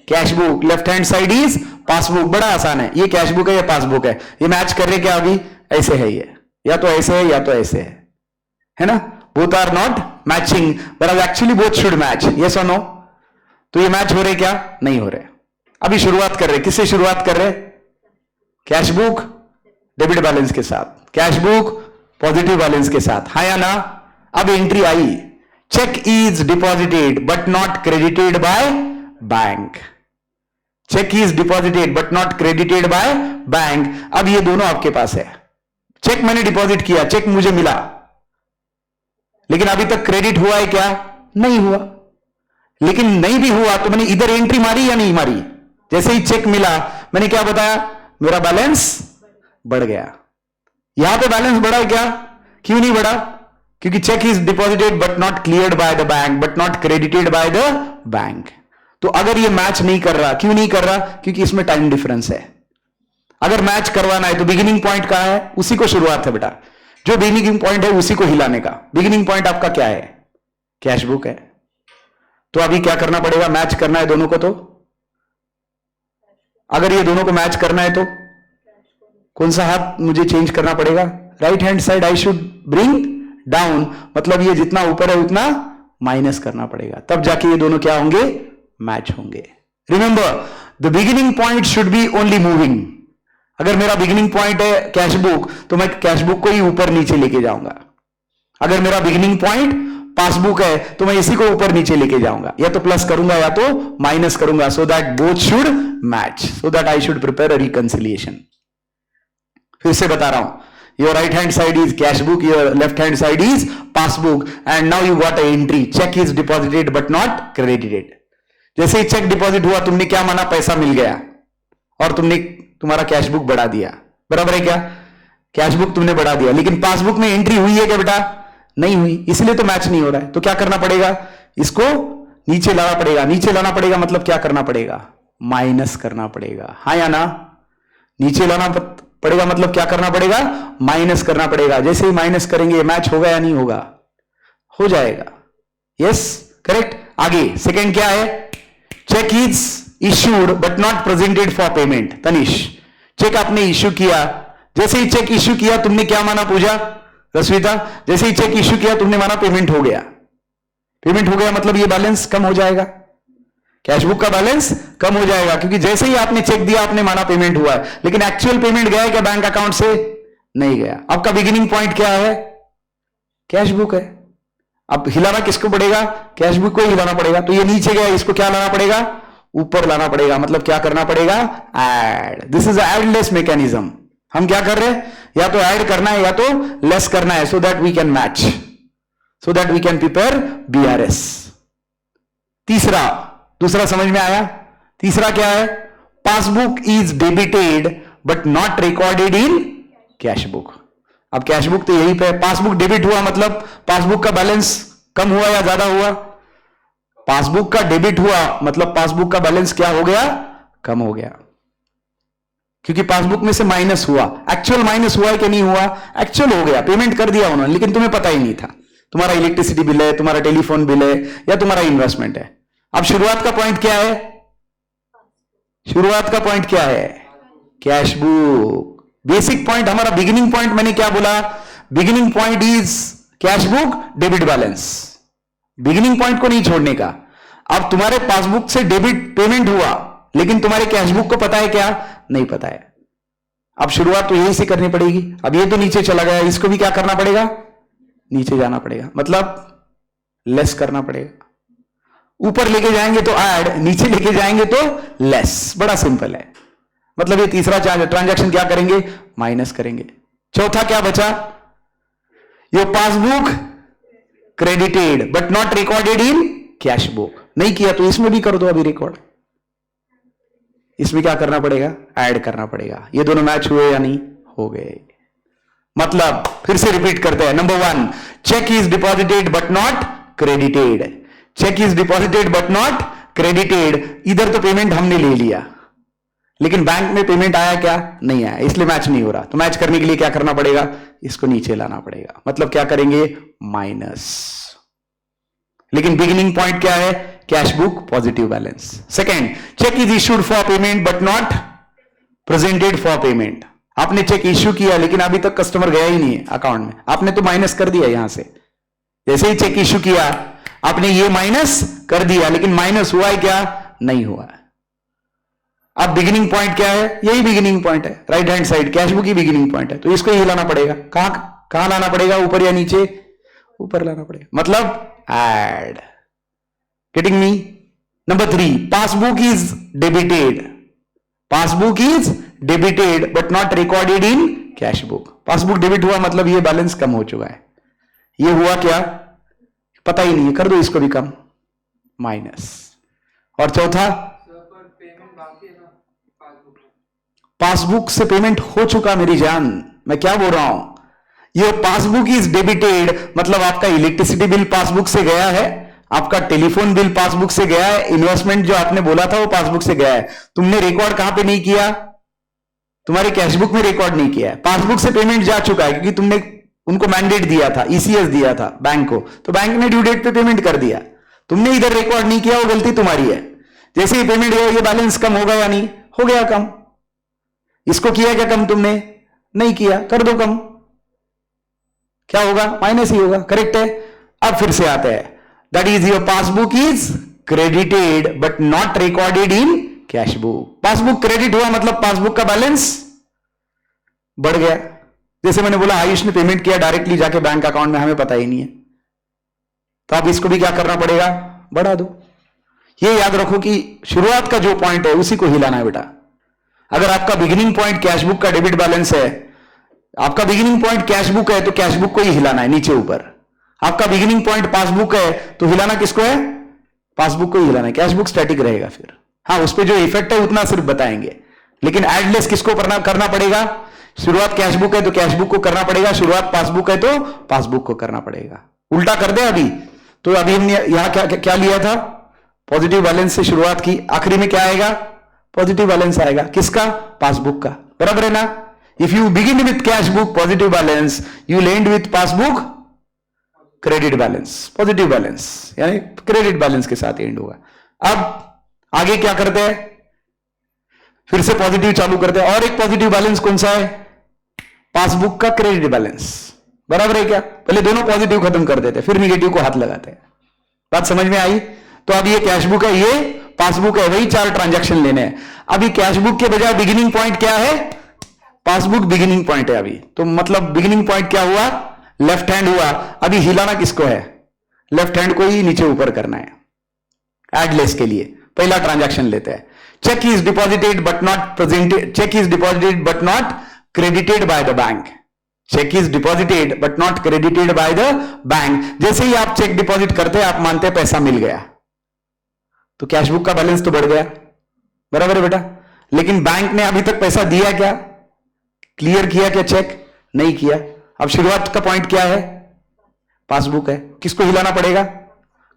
cash book, left hand side is passbook. बड़ा आसान है, ये कैश बुक है, ये पासबुक है, ये मैच कर रहे क्या? अभी ऐसे है, ये या तो ऐसे है या तो ऐसे है ना? Both are not matching but actually both should match, yes और नो? तो ये मैच हो रहे क्या? नहीं हो रहे। अभी शुरुआत कर रहे, किससे शुरुआत कर रहे? कैश बुक डेबिट बैलेंस के साथ, कैश बुक पॉजिटिव बैलेंस के साथ, हाँ या ना? अब एंट्री आई, cheque is deposited but not credited by bank. Cheque is deposited but not credited by bank. अब ये दोनों आपके पास है। चेक मैंने डिपॉजिट किया, चेक मुझे मिला, लेकिन अभी तक क्रेडिट हुआ है क्या? नहीं हुआ। लेकिन नहीं भी हुआ तो मैंने इधर एंट्री मारी या नहीं मारी? जैसे ही चेक मिला मैंने क्या बताया? मेरा बैलेंस बढ़ गया। यहां पे बैलेंस बढ़ा है क्या? क्यों नहीं बढ़ा? क्योंकि cheque is deposited but not cleared by the bank, but not credited by the bank. तो अगर ये मैच नहीं कर रहा, क्यों नहीं कर रहा? क्योंकि इसमें टाइम डिफरेंस है। अगर मैच करवाना है तो बिगिनिंग पॉइंट कहां है? उसी को शुरुआत है बेटा, जो बिगिनिंग पॉइंट है उसी को हिलाने का। बिगिनिंग पॉइंट आपका क्या है? कैश बुक है। तो अभी क्या करना पड़ेगा? मैच करना है दोनों को। तो अगर ये दोनों को मैच करना है तो कौन सा हाथ मुझे चेंज करना पड़ेगा? Right hand side I should bring down, मतलब ये जितना ऊपर है उतना माइनस करना पड़ेगा, तब जाके ये दोनों क्या होंगे? मैच होंगे। Remember, the beginning point should be only moving. अगर मेरा बिगिनिंग पॉइंट है कैश बुक तो मैं कैश बुक को ही ऊपर नीचे लेके जाऊंगा। अगर मेरा बिगिनिंग पॉइंट पासबुक है तो मैं इसी को ऊपर नीचे लेके जाऊंगा, या तो प्लस करूंगा या तो माइनस करूंगा, so that both should match, so that I should prepare a reconciliation. फिर से बता रहा हूं, your right hand side is cash book, your left hand side is passbook, and now you got a entry, check is deposited but not credited। जैसे ही check deposit हुआ तुमने क्या माना, पैसा मिल गया, और तुमने तुम्हारा कैश बुक बढ़ा दिया, बराबर है क्या, कैश बुक तुमने बढ़ा दिया, लेकिन पासबुक में एंट्री हुई है क्या बेटा, नहीं हुई, इसलिए तो मैच नहीं हो रहा है। तो क्या करना पड़ेगा, इसको नीचे लाना पड़ेगा। नीचे लाना पड़ेगा मतलब क्या करना पड़ेगा, माइनस करना पड़ेगा, हाँ या ना, नीचे लाना पड़ेगा मतलब क्या करना पड़ेगा, माइनस करना पड़ेगा। जैसे ही माइनस करेंगे मैच होगा या नहीं होगा, हो जाएगा, यस करेक्ट। आगे सेकंड क्या है, cheque is issued but not presented for payment. Tanish, cheque आपने इश्यू किया, जैसे ही चेक इश्यू किया तुमने क्या माना, पूजा रश्मिता, जैसे ही चेक इश्यू किया तुमने माना पेमेंट हो गया। पेमेंट हो गया मतलब ये बैलेंस कम हो जाएगा, कैशबुक का बैलेंस कम हो जाएगा, क्योंकि जैसे ही आपने चेक दिया आपने माना पेमेंट हुआ है, लेकिन एक्चुअल पेमेंट गया है क्या बैंक अकाउंट से, नहीं गया। आपका बिगिनिंग पॉइंट क्या है, कैशबुक है। अब हिलाना किसको पड़ेगा, कैशबुक को ही हिलाना पड़ेगा। तो ये नीचे गया, इसको क्या लाना पड़ेगा, ऊपर लाना पड़ेगा। मतलब क्या करना पड़ेगा, add. This is add less mechanism. हम क्या कर रहे हैं, या तो ऐड करना है या तो लेस करना है, so that we can match, so that we can prepare BRS. दूसरा समझ में आया। तीसरा क्या है, passbook is debited but not recorded in cashbook. अब कैशबुक तो यही पे, पासबुक डेबिट हुआ मतलब पासबुक का बैलेंस कम हुआ या ज्यादा हुआ, पासबुक का डेबिट हुआ मतलब पासबुक का बैलेंस क्या हो गया, कम हो गया, क्योंकि पासबुक में से माइनस हुआ। एक्चुअल माइनस हुआ है कि नहीं हुआ, एक्चुअल हो गया, पेमेंट कर दिया उन्होंने, लेकिन तुम्हें पता ही नहीं था। तुम्हारा इलेक्ट्रिसिटी बिल है, तुम्हारा टेलीफोन बिल है, या तुम्हारा इन्वेस्टमेंट है। अब शुरुआत का पॉइंट क्या है, शुरुआत का पॉइंट क्या है, कैशबुक। बेसिक पॉइंट हमारा, बिगिनिंग पॉइंट मैंने क्या बोला, beginning point is cashbook debit balance, beginning point को नहीं छोड़ने का। अब तुम्हारे पासबुक से डेबिट पेमेंट हुआ, लेकिन तुम्हारे कैशबुक को पता है क्या, नहीं पता है। अब शुरुआत तो यही से करनी पड़ेगी। अब ये तो नीचे चला गया, इसको भी क्या करना पड़ेगा, नीचे जाना पड़ेगा, मतलब लेस करना पड़ेगा। ऊपर लेके जाएंगे तो ऐड, नीचे लेके जाएंगे तो लेस। बड़ा सिंपल है। मतलब ये तीसरा ट्रांजैक्शन क्या करेंगे, माइनस करेंगे। चौथा क्या बचा, your passbook credited but not recorded in cash book. नहीं किया तो इसमें भी कर दो अभी रिकॉर्ड। इसमें क्या करना पड़ेगा, ऐड करना पड़ेगा। ये दोनों मैच हुए या नहीं, हो गए। मतलब फिर से रिपीट करते हैं। Number 1, cheque is deposited but not credited. Cheque is deposited but not credited. इधर तो पेमेंट हमने ले लिया, लेकिन बैंक में पेमेंट आया क्या, नहीं आया, इसलिए मैच नहीं हो रहा। तो मैच करने के लिए क्या करना पड़ेगा, इसको नीचे लाना पड़ेगा। मतलब क्या करेंगे, माइनस। लेकिन बिगिनिंग पॉइंट क्या है, cash book positive balance. Second, cheque is issued for payment but not presented for payment. आपने चेक इश्यू किया लेकिन अभी तक कस्टमर गया ही नहीं है अकाउंट में, आपने तो माइनस कर दिया यहां से। जैसे ही चेक इश्यू किया आपने ये माइनस कर दिया, लेकिन माइनस हुआ है क्या, नहीं हुआ है। अब बिगिनिंग पॉइंट क्या है, यही बिगिनिंग पॉइंट है, right hand side cash book ही बिगिनिंग पॉइंट है। तो इसको ही लाना पड़ेगा। कहां लाना पड़ेगा, ऊपर या नीचे, ऊपर लाना पड़ेगा। मतलब add. Getting me. Number 3, passbook is debited. Passbook is debited but not recorded in cash book. Passbook debit हुआ मतलब ये बैलेंस कम हो चुका है। ये हुआ क्या, पता ही नहीं है, कर दो इसको भी कम, माइनस। और चौथा, पासबुक से पेमेंट हो चुका मेरी जान, मैं क्या बोल रहा हूं, ये पासबुक इज डेबिटेड मतलब आपका इलेक्ट्रिसिटी बिल पासबुक से गया है, आपका टेलीफोन बिल पासबुक से गया है, इन्वेस्टमेंट जो आपने बोला था वो पासबुक से गया है। तुमने रिकॉर्ड कहां पे नहीं किया, तुम्हारे कैशबुक में रिकॉर्ड नहीं किया है। पासबुक से पेमेंट जा चुका है क्योंकि तुमने उनको मैंडेट दिया था, ईसीएस दिया था बैंक को, तो बैंक ने ड्यू डेट पे पेमेंट कर दिया। तुमने इधर रिकॉर्ड नहीं किया, वो गलती तुम्हारी है। जैसे ही पेमेंट गया, ये बैलेंस कम होगा या नहीं, हो गया कम। इसको किया क्या कम, तुमने नहीं किया, कर दो कम, क्या होगा, माइनस ही होगा, करेक्ट है। अब फिर से आता है, that is your passbook is credited but not recorded in cash book. Passbook credit हुआ मतलब पासबुक का बैलेंस बढ़ गया, जैसे मैंने बोला आयुष ने पेमेंट किया डायरेक्टली जाके बैंक अकाउंट में, हमें पता ही नहीं है, तो अब इसको भी क्या करना पड़ेगा, बढ़ा दो। ये याद रखो कि शुरुआत का जो पॉइंट है उसी को हिलाना है बेटा। अगर आपका बिगिनिंग पॉइंट कैशबुक का डेबिट बैलेंस है, आपका बिगिनिंग पॉइंट कैशबुक है तो कैशबुक को ही हिलाना है नीचे ऊपर। आपका बिगिनिंग पॉइंट पासबुक है तो हिलाना किसको है, पासबुक को ही हिलाना है, कैशबुक स्टैटिक रहेगा फिर। हाँ, उस पर जो इफेक्ट है उतना सिर्फ बताएंगे, लेकिन एडलेस किसको करना पड़ेगा, शुरुआत कैशबुक है तो कैशबुक को करना पड़ेगा, शुरुआत पासबुक है तो पासबुक को करना पड़ेगा। उल्टा कर दे अभी तो, अभी हमने यहां क्या लिया था, पॉजिटिव बैलेंस से शुरुआत की, आखिरी में क्या आएगा, पॉजिटिव बैलेंस आएगा, किसका, पासबुक का, बराबर है ना। If you begin with cash book positive balance, you will and with passbook credit balance, positive balance, यानी क्रेडिट बैलेंस के साथ एंड होगा। अब आगे क्या करते हैं, फिर से पॉजिटिव चालू करते हैं, और एक पॉजिटिव बैलेंस कौन सा है, पासबुक का क्रेडिट बैलेंस, बराबर है क्या। पहले दोनों पॉजिटिव खत्म कर देते, फिर निगेटिव को हाथ लगाते हैं। बात समझ में आई। तो अब ये कैशबुक है, ये पासबुक है, वही 4 ट्रांजैक्शन लेने हैं। अभी कैशबुक के बजाय बिगिनिंग पॉइंट क्या है, पासबुक बिगिनिंग पॉइंट है अभी, तो मतलब बिगिनिंग पॉइंट क्या हुआ, लेफ्ट हैंड हुआ। अभी हिलाना किसको है, लेफ्ट हैंड को ही नीचे ऊपर करना है। एडलेस के लिए पहला ट्रांजैक्शन लेते हैं, cheque is deposited but not presented, cheque is deposited but not credited by the bank, cheque is deposited but not credited by the bank. जैसे ही आप चेक डिपॉजिट करते हैं, आप मानते हैं पैसा मिल गया, तो कैशबुक का बैलेंस तो बढ़ गया, बराबर है बेटा। लेकिन बैंक ने अभी तक पैसा दिया क्या, क्लियर किया क्या चेक, नहीं किया। अब शुरुआत का पॉइंट क्या है, पासबुक है, किसको हिलाना पड़ेगा,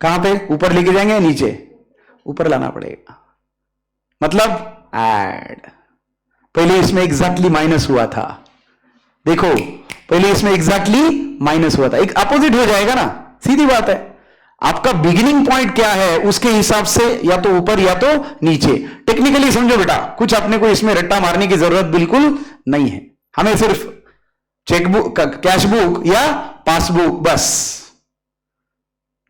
कहां पे, ऊपर लेके जाएंगे, नीचे ऊपर लाना पड़ेगा, मतलब ऐड। पहले इसमें एग्जैक्टली माइनस हुआ था, देखो पहले इसमें एग्जैक्टली माइनस हुआ था, एक अपोजिट हो जाएगा ना, सीधी बात है। आपका बिगिनिंग पॉइंट क्या है उसके हिसाब से या तो ऊपर या तो नीचे। टेक्निकली समझो बेटा, कुछ अपने को इसमें रट्टा मारने की जरूरत बिल्कुल नहीं है, हमें सिर्फ चेकबुक, कैशबुक या पासबुक बस।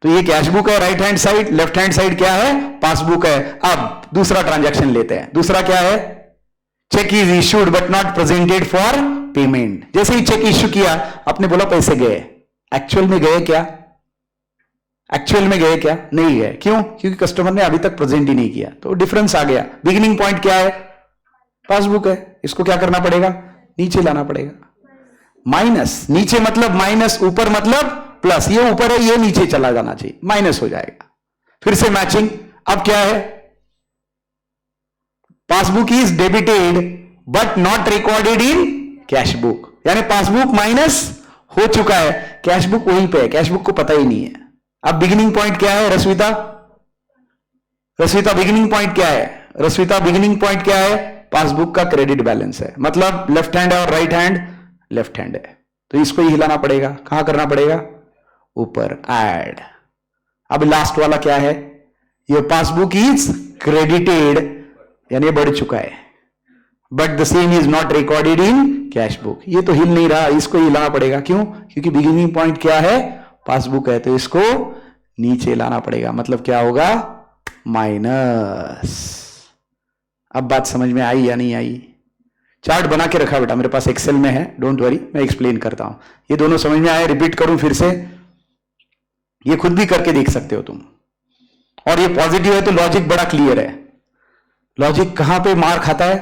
तो ये कैशबुक है right hand side, left hand side क्या है, पासबुक है। अब दूसरा ट्रांजैक्शन लेते हैं, दूसरा क्या है, cheque is issued but not presented for payment. जैसे ही चेक इश्यू किया, आपने बोला पैसे गए, एक्चुअल में गए क्या, एक्चुअल में गए क्या, नहीं गए, क्यों, क्योंकि कस्टमर ने अभी तक प्रेजेंट ही नहीं किया, तो डिफरेंस आ गया। बिगिनिंग पॉइंट क्या है, पासबुक है, इसको क्या करना पड़ेगा, नीचे लाना पड़ेगा, माइनस, नीचे मतलब माइनस, ऊपर मतलब प्लस, ये ऊपर है ये नीचे चला जाना चाहिए, माइनस हो जाएगा। फिर से मैचिंग, अब क्या है, passbook is debited but not recorded in cashbook, यानी पासबुक माइनस हो चुका है, कैशबुक वहीं पे है, कैशबुक को पता ही नहीं है। अब बिगिनिंग पॉइंट क्या है रश्मिता, रश्मिता बिगिनिंग पॉइंट क्या है, रश्मिता बिगिनिंग पॉइंट क्या है, पासबुक का क्रेडिट बैलेंस है, मतलब लेफ्ट हैंड है और राइट हैंड लेफ्ट हैंड है, तो इसको ही हिलाना पड़ेगा, कहां करना पड़ेगा, ऊपर, ऐड। अब लास्ट वाला क्या है, ये पासबुक इज क्रेडिटेड, यानी बढ़ चुका है, but the same is not recorded in cash book, ये तो हिल नहीं रहा, इसको हिलाना पड़ेगा, क्यों, क्योंकि बिगिनिंग पॉइंट क्या है, पासबुक है, तो इसको नीचे लाना पड़ेगा, मतलब क्या होगा, माइनस। अब बात समझ में आई या नहीं आई। चार्ट बना के रखा बेटा मेरे पास एक्सेल में है, डोंट वरी, मैं एक्सप्लेन करता हूं। ये दोनों समझ में आए, रिपीट करूं फिर से, ये खुद भी करके देख सकते हो तुम। और ये पॉजिटिव है तो लॉजिक बड़ा क्लियर है। लॉजिक कहां पे मार खाता है,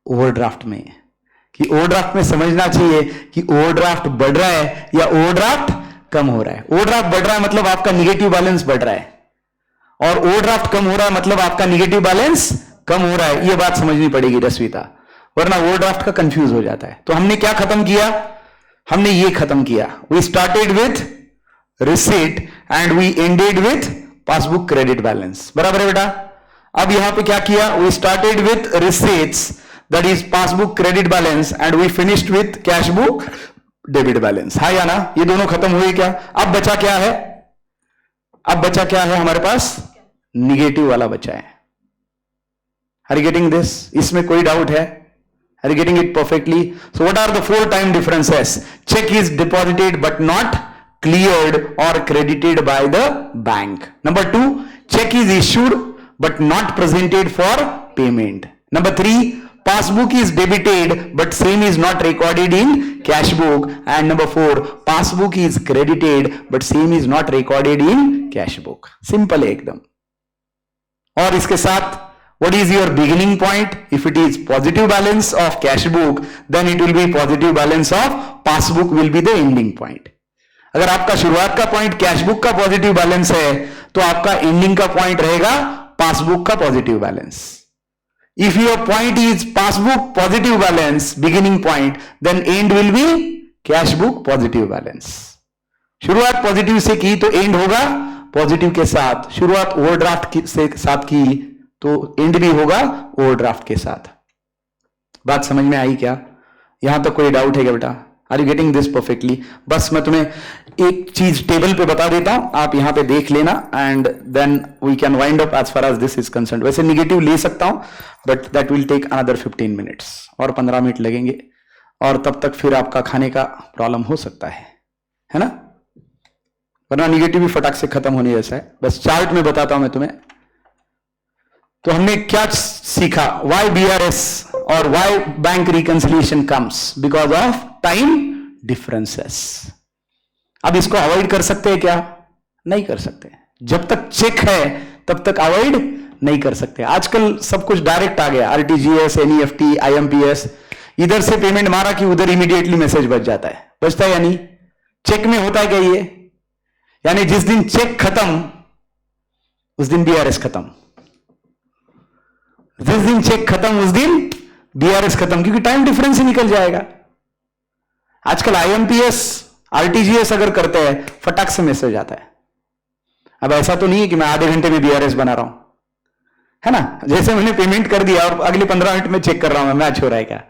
ओवरड्राफ्ट में, कि ओवरड्राफ्ट में समझना चाहिए कि ओवरड्राफ्ट बढ़ रहा है या ओवरड्राफ्ट कम हो रहा है। ओवरड्राफ्ट बढ़ रहा है मतलब आपका निगेटिव बैलेंस बढ़ रहा है, और ओवरड्राफ्ट कम हो रहा है मतलब आपका निगेटिव बैलेंस कम हो रहा है। ये बात समझनी पड़ेगी रश्मिता, वरना ओवरड्राफ्ट का कंफ्यूज हो जाता है। तो हमने क्या खत्म किया, हमने ये खत्म किया, we started with receipt and we ended with passbook credit balance, बराबर है बेटा। अब यहां पे क्या किया, we started with receipts that is passbook credit balance and we finished with cash book debit balance, हाँ या ना, ये दोनों खत्म हुए क्या। अब बचा क्या है, अब बचा क्या है हमारे पास, निगेटिव वाला बचा है। आर यू गेटिंग दिस, इसमें कोई डाउट है, are you getting it perfectly. So what are the 4 time differences, cheque is deposited but not cleared or credited by the bank. Number 2, check is issued but not presented for payment. Number 3, passbook is debited but same is not recorded in cash book. And number 4, passbook is credited but same is not recorded in cash book. Simple है एकदम. और इसके साथ what is your beginning point? If it is positive balance of cash book, then it will be positive balance of passbook will be the ending point. अगर आपका शुरुआत का point cash book का पॉजिटिव बैलेंस है तो आपका ending का point रहेगा पासबुक का positive balance. If your point is passbook positive balance beginning point, then end will be cash book positive balance. शुरुआत पॉजिटिव से की तो एंड होगा पॉजिटिव के साथ. शुरुआत ओवरड्राफ्ट से साथ की तो एंड भी होगा ओवरड्राफ्ट के साथ. बात समझ में आई क्या? यहां तक कोई डाउट है क्या बेटा? Are you getting this perfectly? बस मैं तुम्हें एक चीज टेबल पे बता देता हूं, आप यहां पे देख लेना and then we can wind up as far as this is concern. वैसे निगेटिव ले सकता हूं but that will take another 15 minutes, और 15 मिनट लगेंगे और तब तक फिर आपका खाने का प्रॉब्लम हो सकता है ना? वरना निगेटिव भी फटाक से खत्म होने जैसा है. बस चार्ट में बताता हूं मैं तुम्हें. तो हमने क्या सीखा? वाई BRS और why bank reconciliation comes because of time differences. अब इसको अवॉइड कर सकते हैं क्या? नहीं कर सकते. जब तक चेक है तब तक अवॉइड नहीं कर सकते. आजकल सब कुछ डायरेक्ट आ गया, RTGS, NEFT, IMPS. इधर से पेमेंट मारा कि उधर इमीडिएटली मैसेज बच जाता है. बचता है या नहीं? चेक में होता है क्या ये? यानी जिस दिन चेक खत्म उस दिन BRS खत्म. जिस दिन चेक खत्म उस दिन BRS खत्म, क्योंकि टाइम डिफरेंस ही निकल जाएगा. आजकल IMPS, RTGS अगर करते हैं फटाक से मैसेज आता है. अब ऐसा तो नहीं है कि मैं आधे घंटे में BRS बना रहा हूं, है ना? जैसे मैंने पेमेंट कर दिया और अगले 15 मिनट में चेक कर रहा हूं मैच हो रहा है क्या,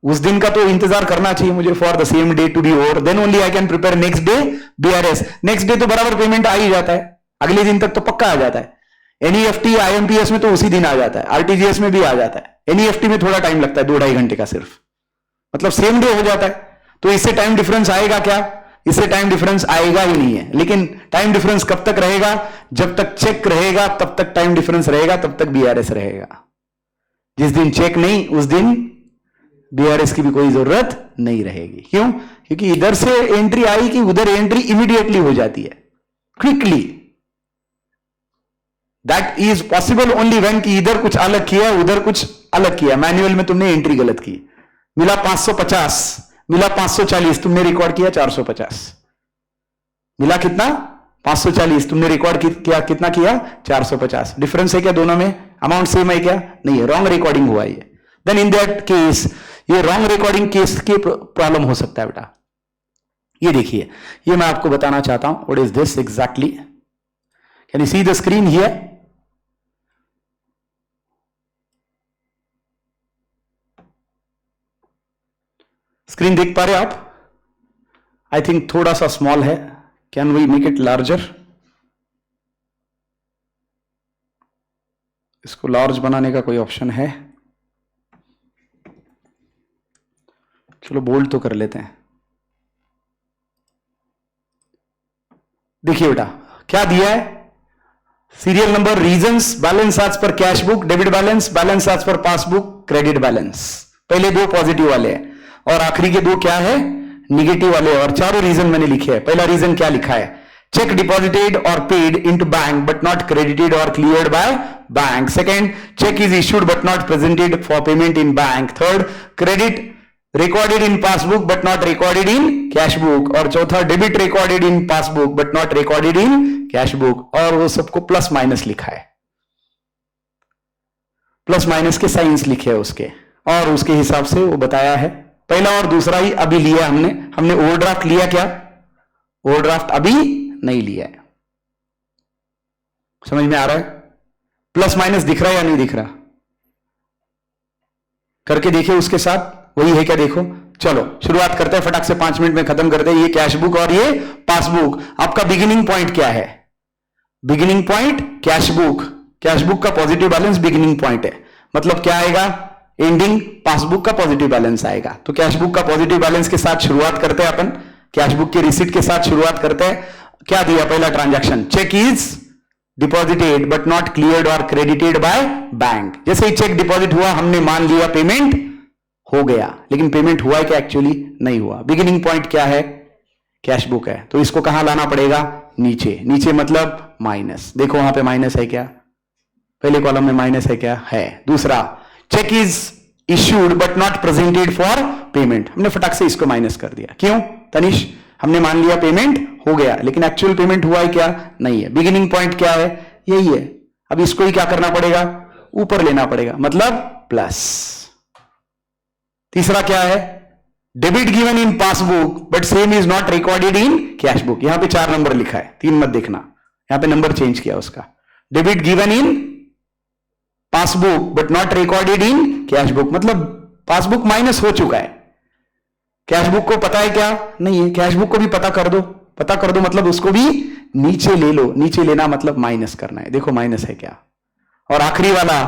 उस दिन का तो इंतजार करना चाहिए मुझे for the same day to be over, then only I can prepare next day BRS. Next day तो बराबर पेमेंट आ ही जाता है, अगले दिन तक तो पक्का आ जाता है. NEFT IMPS में तो उसी दिन आ जाता है, RTGS में भी आ जाता है. NEFT में थोड़ा टाइम लगता है, 2-2.5 घंटे का सिर्फ, मतलब सेम डे हो जाता है. तो इससे टाइम डिफरेंस आएगा क्या? इससे टाइम डिफरेंस आएगा ही नहीं है. लेकिन टाइम डिफरेंस कब तक रहेगा? जब तक चेक रहेगा तब तक टाइम डिफरेंस रहेगा, तब तक BRS रहेगा. जिस दिन चेक नहीं उस दिन BRS की भी कोई जरूरत नहीं रहेगी. क्यों? क्योंकि इधर से एंट्री आई कि उधर एंट्री इमीडिएटली हो जाती है, quickly. That is possible only when कि इधर कुछ अलग किया उधर कुछ अलग किया. मैनुअल में तुमने एंट्री गलत की, मिला 550, मिला 540, तुमने रिकॉर्ड किया 450. मिला कितना? 540, तुमने रिकॉर्ड किया कितना? किया 450. डिफरेंस है क्या दोनों में? अमाउंट सेम है क्या? नहीं है, रॉन्ग रिकॉर्डिंग हुआ है. देन इन दैट केस ये रॉन्ग रिकॉर्डिंग केस की प्रॉब्लम हो सकता है बेटा. ये देखिए, ये मैं आपको बताना चाहता हूं. What is this exactly? Can you see the screen here? Screen देख पा रहे आप? आई थिंक थोड़ा सा स्मॉल है. Can we make it larger? इसको लार्ज बनाने का कोई ऑप्शन है? चलो बोल्ड तो कर लेते हैं. देखिए बेटा क्या दिया है? Serial number, reasons, balance as per cash book, debit balance, balance as per passbook, credit balance. पहले दो पॉजिटिव वाले हैं और आखिरी के दो क्या है? निगेटिव वाले. और चारों रीजन मैंने लिखे हैं. पहला रीजन क्या लिखा है? चेक डिपॉजिटेड और paid into bank but not credited और cleared by bank. Second, cheque is issued but not presented for payment in bank. Third, credit recorded in passbook but not recorded in cash book. और चौथा, debit recorded in passbook but not recorded in cash book. और वो सबको plus minus लिखा है, plus minus के science लिखे हैं उसके, और उसके हिसाब से वो बताया है. पहला और दूसरा ही अभी लिया हमने ओवरड्राफ्ट लिया क्या? ओवरड्राफ्ट अभी नहीं लिया है. समझ में आ रहा है? प्लस माइनस दिख रहा है या नहीं दिख रहा? करके देखिए उसके साथ, वही है क्या? देखो, चलो शुरुआत करते हैं, फटाक से 5 मिनट में खत्म करते हैं. ये कैश बुक और ये पासबुक. आपका बिगिनिंग पॉइंट क्या है? Beginning point cash book. Cash book का पॉजिटिव बैलेंस बिगिनिंग पॉइंट है, मतलब क्या आएगा? एंडिंग पासबुक का पॉजिटिव बैलेंस आएगा. तो कैश बुक का पॉजिटिव बैलेंस के साथ शुरुआत करते हैं अपन. कैश बुक के रिसीट के साथ शुरुआत करते हैं. क्या दिया? पहला transaction, cheque is deposited but not cleared और क्रेडिटेड बाय बैंक। जैसे ही चेक डिपॉजिट हुआ हमने मान लिया पेमेंट हो गया, लेकिन पेमेंट हुआ है क्या? एक्चुअली नहीं हुआ। बिगिनिंग पॉइंट क्या है? कैश बुक है, तो इसको कहां लाना पड़ेगा? नीचे। नीचे मतलब माइनस। देखो वहां पे माइनस है क्या? पहले कॉलम में माइनस है क्या? है। दूसरा, cheque is issued but not presented for payment. हमने फटाक से इसको माइनस कर दिया। क्यों तनिष? हमने मान लिया पेमेंट हो गया, लेकिन एक्चुअल पेमेंट हुआ है क्या? नहीं है। बिगिनिंग पॉइंट क्या है? यही है। अब इसको ही क्या करना पड़ेगा? ऊपर लेना पड़ेगा, मतलब प्लस। तीसरा क्या है? Debit given in passbook but same is not recorded in cash book. यहां पे 4 नंबर लिखा है, 3 मत देखना, यहां पे नंबर चेंज किया उसका। Debit given in passbook but not recorded in cash book, मतलब पासबुक माइनस हो चुका है। कैश बुक को पता है क्या? नहीं है। कैश बुक को भी पता कर दो। पता कर दो मतलब उसको भी नीचे ले लो। नीचे लेना मतलब माइनस करना है। देखो माइनस है क्या? और आखिरी वाला,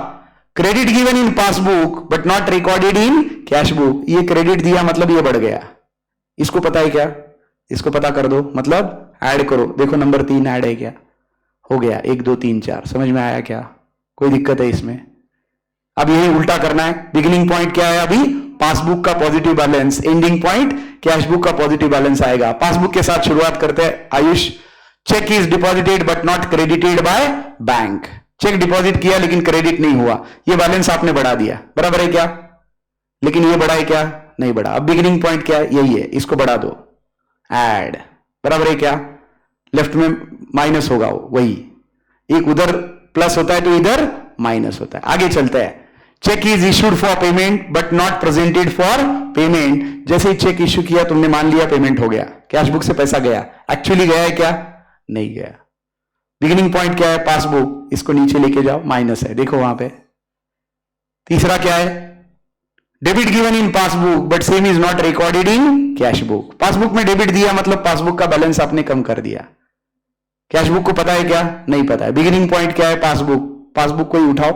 credit given in passbook but not recorded in cash book. ये क्रेडिट दिया मतलब ये बढ़ गया। इसको पता है क्या? इसको पता कर दो, मतलब ऐड करो। देखो नंबर 3 ऐड है क्या? हो गया। 1 2 3 4। समझ में आया क्या? कोई दिक्कत है इसमें? अब यही उल्टा करना है। बिगिनिंग पॉइंट क्या है? अभी पासबुक का positive balance. Ending point cash book का पॉजिटिव बैलेंस आएगा। पासबुक के साथ शुरुआत करते हैं। Ayush, cheque is deposited but not credited by bank. Cheque deposit किया लेकिन क्रेडिट नहीं हुआ, ये बैलेंस आपने बढ़ा दिया, बराबर है क्या? लेकिन ये बढ़ा है क्या? नहीं बढ़ा। अब बिगिनिंग पॉइंट क्या है? यही है, इसको बढ़ा दो, ऐड, बराबर है क्या? लेफ्ट में माइनस होगा, वही एक उधर प्लस होता है तो इधर माइनस होता है। आगे चलता है। Cheque is issued for payment but not presented for payment. जैसे ही चेक इश्यू किया तुमने मान लिया पेमेंट हो गया, कैश बुक से पैसा गया। एक्चुअली गया है क्या? नहीं गया। बिगिनिंग पॉइंट क्या है? पासबुक। इसको नीचे लेके जाओ, माइनस है, देखो वहां पे। तीसरा क्या है? Debit given in passbook but same is not recorded in cash book. Passbook में डेबिट दिया मतलब पासबुक का बैलेंस आपने कम कर दिया। कैश बुक को पता है क्या? नहीं पता है। बिगिनिंग पॉइंट क्या है? पासबुक। पासबुक को ही उठाओ,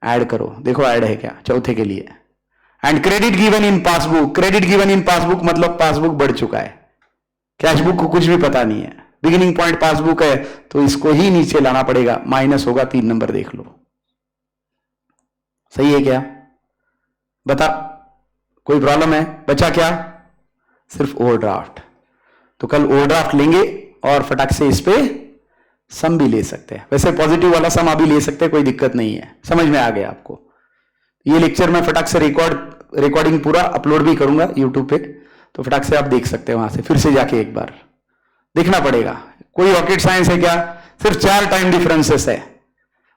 ऐड करो, देखो ऐड है क्या? चौथे के लिए। And credit given in passbook. Credit given in passbook मतलब पासबुक बढ़ चुका है, कैश बुक को कुछ भी पता नहीं है। बिगिनिंग पॉइंट पासबुक है तो इसको ही नीचे लाना पड़ेगा, माइनस होगा। 3 नंबर देख लो, सही है क्या? बता, कोई प्रॉब्लम है? बचा क्या? सिर्फ ओवरड्राफ्ट। तो कल ओवरड्राफ्ट लेंगे और फटाक से इस पे सम भी ले सकते हैं। वैसे पॉजिटिव वाला सम अभी ले सकते हैं, कोई दिक्कत नहीं है। समझ में आ गया आपको? ये लेक्चर मैं फटाक से रिकॉर्डिंग पूरा अपलोड भी करूंगा यूट्यूब पे, तो फटाक से आप देख सकते हैं वहां से, फिर से जाके एक बार देखना पड़ेगा। कोई रॉकेट साइंस है क्या? सिर्फ 4 टाइम डिफरेंसेस है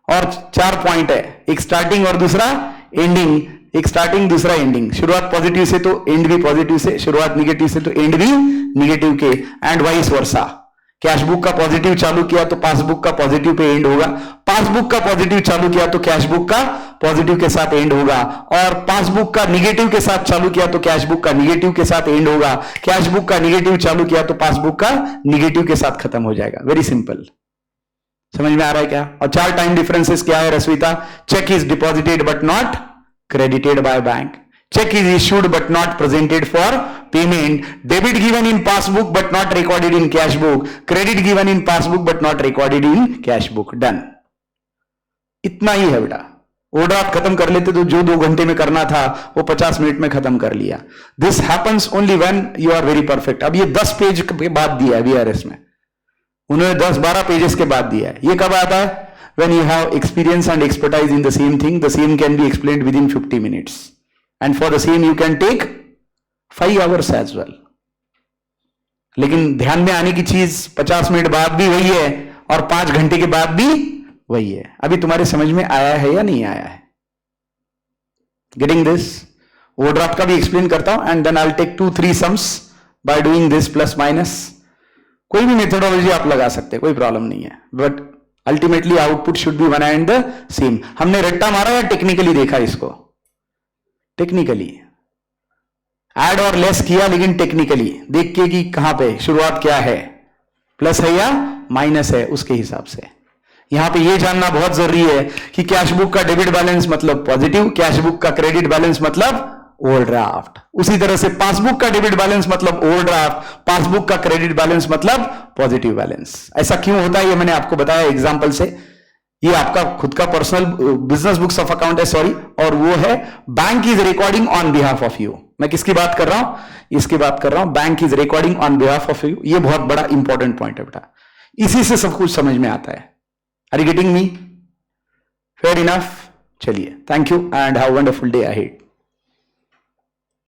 और 4 पॉइंट है, एक स्टार्टिंग और दूसरा एंडिंग। एक स्टार्टिंग दूसरा एंडिंग। शुरुआत पॉजिटिव से तो एंड भी पॉजिटिव से, शुरुआत निगेटिव से तो एंड भी निगेटिव के, and vice versa. Cash book का पॉजिटिव चालू किया तो पासबुक का पॉजिटिव पे एंड होगा, पासबुक का पॉजिटिव चालू किया तो कैश बुक का पॉजिटिव के साथ एंड होगा, और पासबुक का निगेटिव के साथ चालू किया तो कैश बुक का निगेटिव के साथ एंड होगा, कैश बुक का निगेटिव चालू किया तो पासबुक का निगेटिव के साथ खत्म हो जाएगा। Very simple. समझ में आ रहा है क्या? और 4 टाइम डिफरेंसेस क्या है Rashmita? Cheque is deposited but not credited by bank, check is issued but not presented for payment, debit given in passbook but not recorded in cash book, credit given in passbook but not recorded in cash book. Done. इतना ही है बेटा। Overdraft खत्म कर लेते तो जो 2 घंटे में करना था वो 50 मिनट में खत्म कर लिया। This happens only when you are very perfect. अब ये 10 पेज के बाद दिया है वीआरएस में, उन्होंने 10-12 पेजेस के बाद दिया है। ये कब आता है? When you have experience and expertise in the same thing, the same can be explained within 50 minutes. And for the same you can take 5 hours as well. लेकिन ध्यान में आने की चीज 50 मिनट बाद भी वही है और 5 घंटे के बाद भी वही है। अभी तुम्हारे समझ में आया है या नहीं आया है? Getting this? ओवरड्राफ्ट का भी एक्सप्लेन करता हूं and then I'll take 2-3 sums by doing this plus minus. कोई भी मेथोडोलॉजी आप लगा सकते हैं, कोई प्रॉब्लम नहीं है, but ultimately output should be one and the same. हमने रट्टा मारा या टेक्निकली देखा इसको? टेक्निकली ऐड और लेस किया, लेकिन टेक्निकली देख के कि कहां पे शुरुआत क्या है, प्लस है या माइनस है, उसके हिसाब से। यहां पे ये जानना बहुत जरूरी है कि कैश बुक का डेबिट बैलेंस मतलब पॉजिटिव, कैश बुक का क्रेडिट बैलेंस मतलब ओवरड्राफ्ट। उसी तरह से पासबुक का डेबिट बैलेंस मतलब ओवरड्राफ्ट, पासबुक का क्रेडिट बैलेंस मतलब पॉजिटिव बैलेंस। ऐसा क्यों होता है ये मैंने आपको बताया एग्जांपल से। ये आपका खुद का personal business books of account है, सॉरी, और वो है bank is recording on behalf of you. मैं किसकी बात कर रहा हूं? इसकी बात कर रहा हूं, bank is recording on behalf of you. ये बहुत बड़ा इंपॉर्टेंट पॉइंट है बेटा, इसी से सब कुछ समझ में आता है। Are you getting me? Fair enough? चलिए, thank you and have a wonderful day ahead.